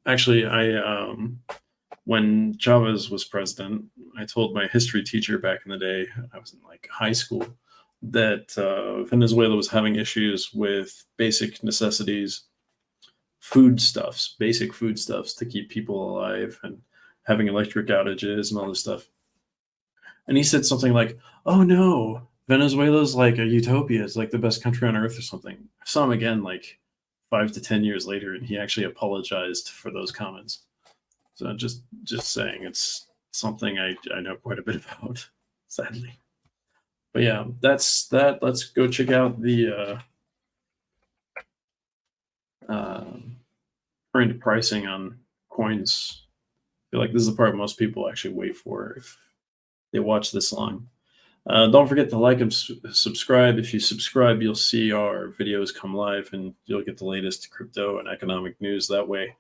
Actually, when Chavez was president, I told my history teacher back in the day, I was in high school, that Venezuela was having issues with basic necessities, basic foodstuffs to keep people alive, and having electric outages and all this stuff. And he said something like, "Oh no, Venezuela's like a utopia. It's like the best country on earth," or something. I saw him again 5 to 10 years later, and he actually apologized for those comments. So just saying, it's something I know quite a bit about, sadly. But yeah, that's that. Let's go check out the current pricing on coins. I feel like this is the part most people actually wait for if they watch this long. Don't forget to like and subscribe. If you subscribe, you'll see our videos come live and you'll get the latest crypto and economic news that way.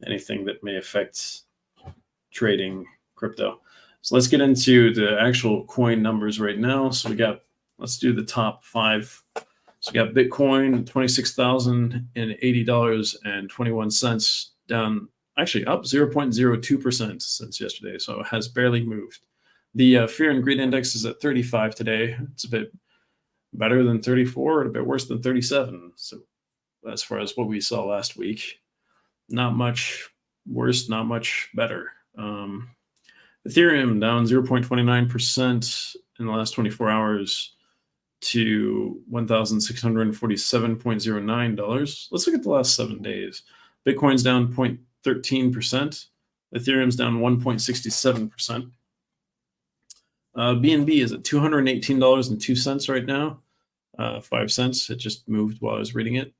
Anything that may affect trading crypto. So let's get into the actual coin numbers right now. So let's do the top 5. So we got Bitcoin, $26,080.21, down, actually up 0.02% since yesterday. So it has barely moved. The fear and greed index is at 35 today. It's a bit better than 34 and a bit worse than 37. So as far as what we saw last week. not much worse, not much better. Ethereum down 0.29% in the last 24 hours to $1,647.09. Let's look at the last 7 days. Bitcoin's down 0.13%. Ethereum's down 1.67%. BNB is at $218.02 right now. 5 cents. It just moved while I was reading it.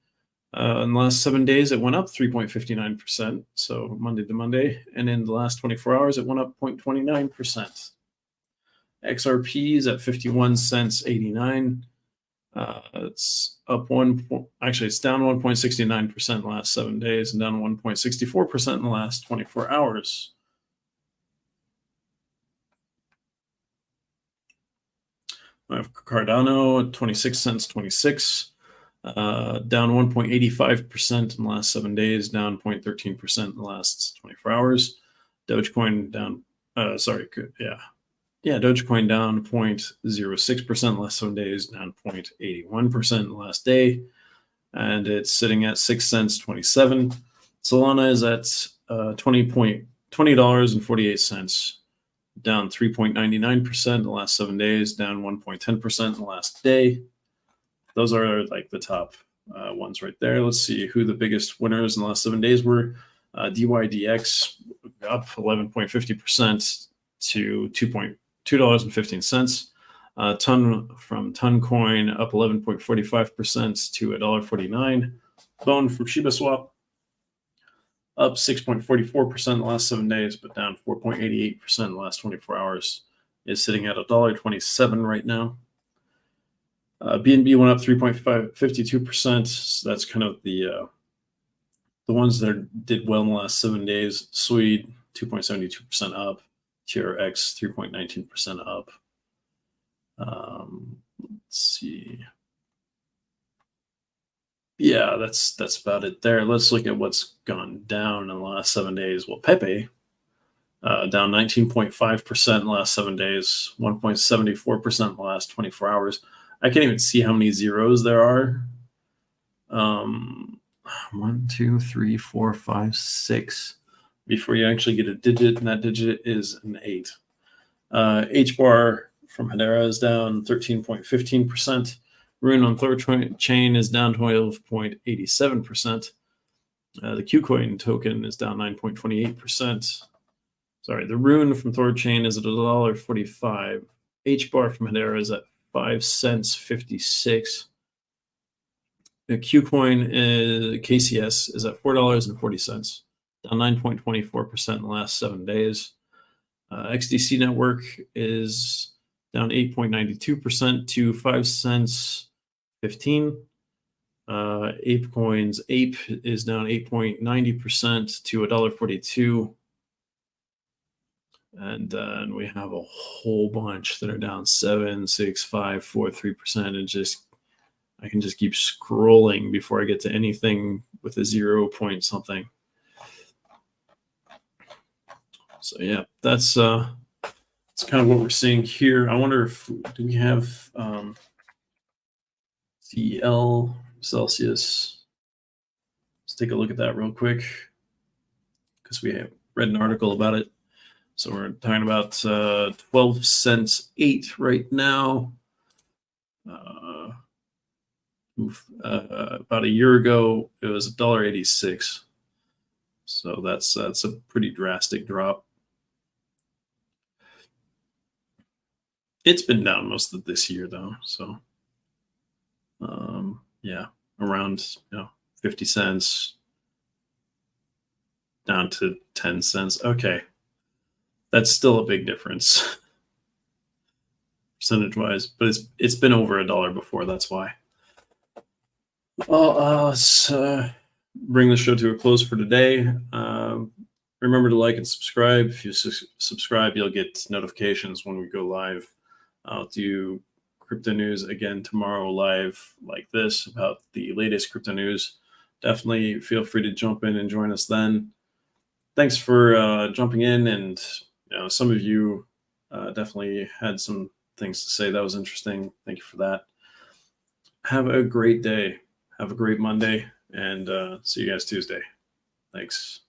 In the last 7 days, it went up 3.59%. So Monday to Monday. And in the last 24 hours, it went up 0.29%. XRP is at 51 cents 89. It's up it's down 1.69% in the last 7 days and down 1.64% in the last 24 hours. I have Cardano at 26 cents 26, down 1.85% in the last 7 days, down 0.13% in the last 24 hours. Dogecoin down, Dogecoin down 0.06% in the last 7 days, down 0.81% in the last day, and it's sitting at 6 cents 27. Solana is at $20.48, down 3.99% in the last 7 days, down 1.10% in the last day. Those are like the top ones right there. Let's see who the biggest winners in the last 7 days were. DYDX up 11.50% to $2.15. Ton from Toncoin up 11.45% to $1.49. Bone from Shiba Swap up 6.44% in the last 7 days, but down 4.88% in the last 24 hours. Is sitting at $1.27 right now. BNB went up 3.52%. So that's kind of the ones that did well in the last 7 days. Swede 2.72% up. TRX 3.19% up. Let's see. Yeah, that's about it there. Let's look at what's gone down in the last 7 days. Well, Pepe down 19.5% in the last 7 days, 1.74% in the last 24 hours. I can't even see how many zeros there are. 1, 2, 3, 4, 5, 6 before you actually get a digit, and that digit is an 8. HBAR from Hedera is down 13.15%. Rune on Thorchain is down 12.87%. The Qcoin token is down 9.28%. Sorry, the Rune from Thorchain is at $1.45. HBAR from Hedera is at 5 cents 56. The Qcoin KCS is at $4.40, down 9.24% in the last 7 days. XDC Network is down 8.92% to 5 cents 15. ApeCoin's Ape is down 8.90% to $1.42. And then we have a whole bunch that are down 7, 6, 5, 4, 3%. And I can just keep scrolling before I get to anything with a 0 point something. So yeah, that's kind of what we're seeing here. I wonder if do we have CL Celsius? Let's take a look at that real quick because we have read an article about it. So we're talking about 12 cents 8 right now. About a year ago, it was $1.86. So that's a pretty drastic drop. It's been down most of this year though. So yeah, around 50 cents down to 10 cents. Okay. That's still a big difference percentage wise, but it's been over $1 before. That's why. Well, let's bring the show to a close for today. Remember to like and subscribe. If you subscribe, you'll get notifications when we go live. I'll do crypto news again tomorrow live like this about the latest crypto news. Definitely feel free to jump in and join us then. Thanks for jumping in, and some of you definitely had some things to say that was interesting. Thank you for that. Have a great day. Have a great Monday, and see you guys Tuesday. Thanks.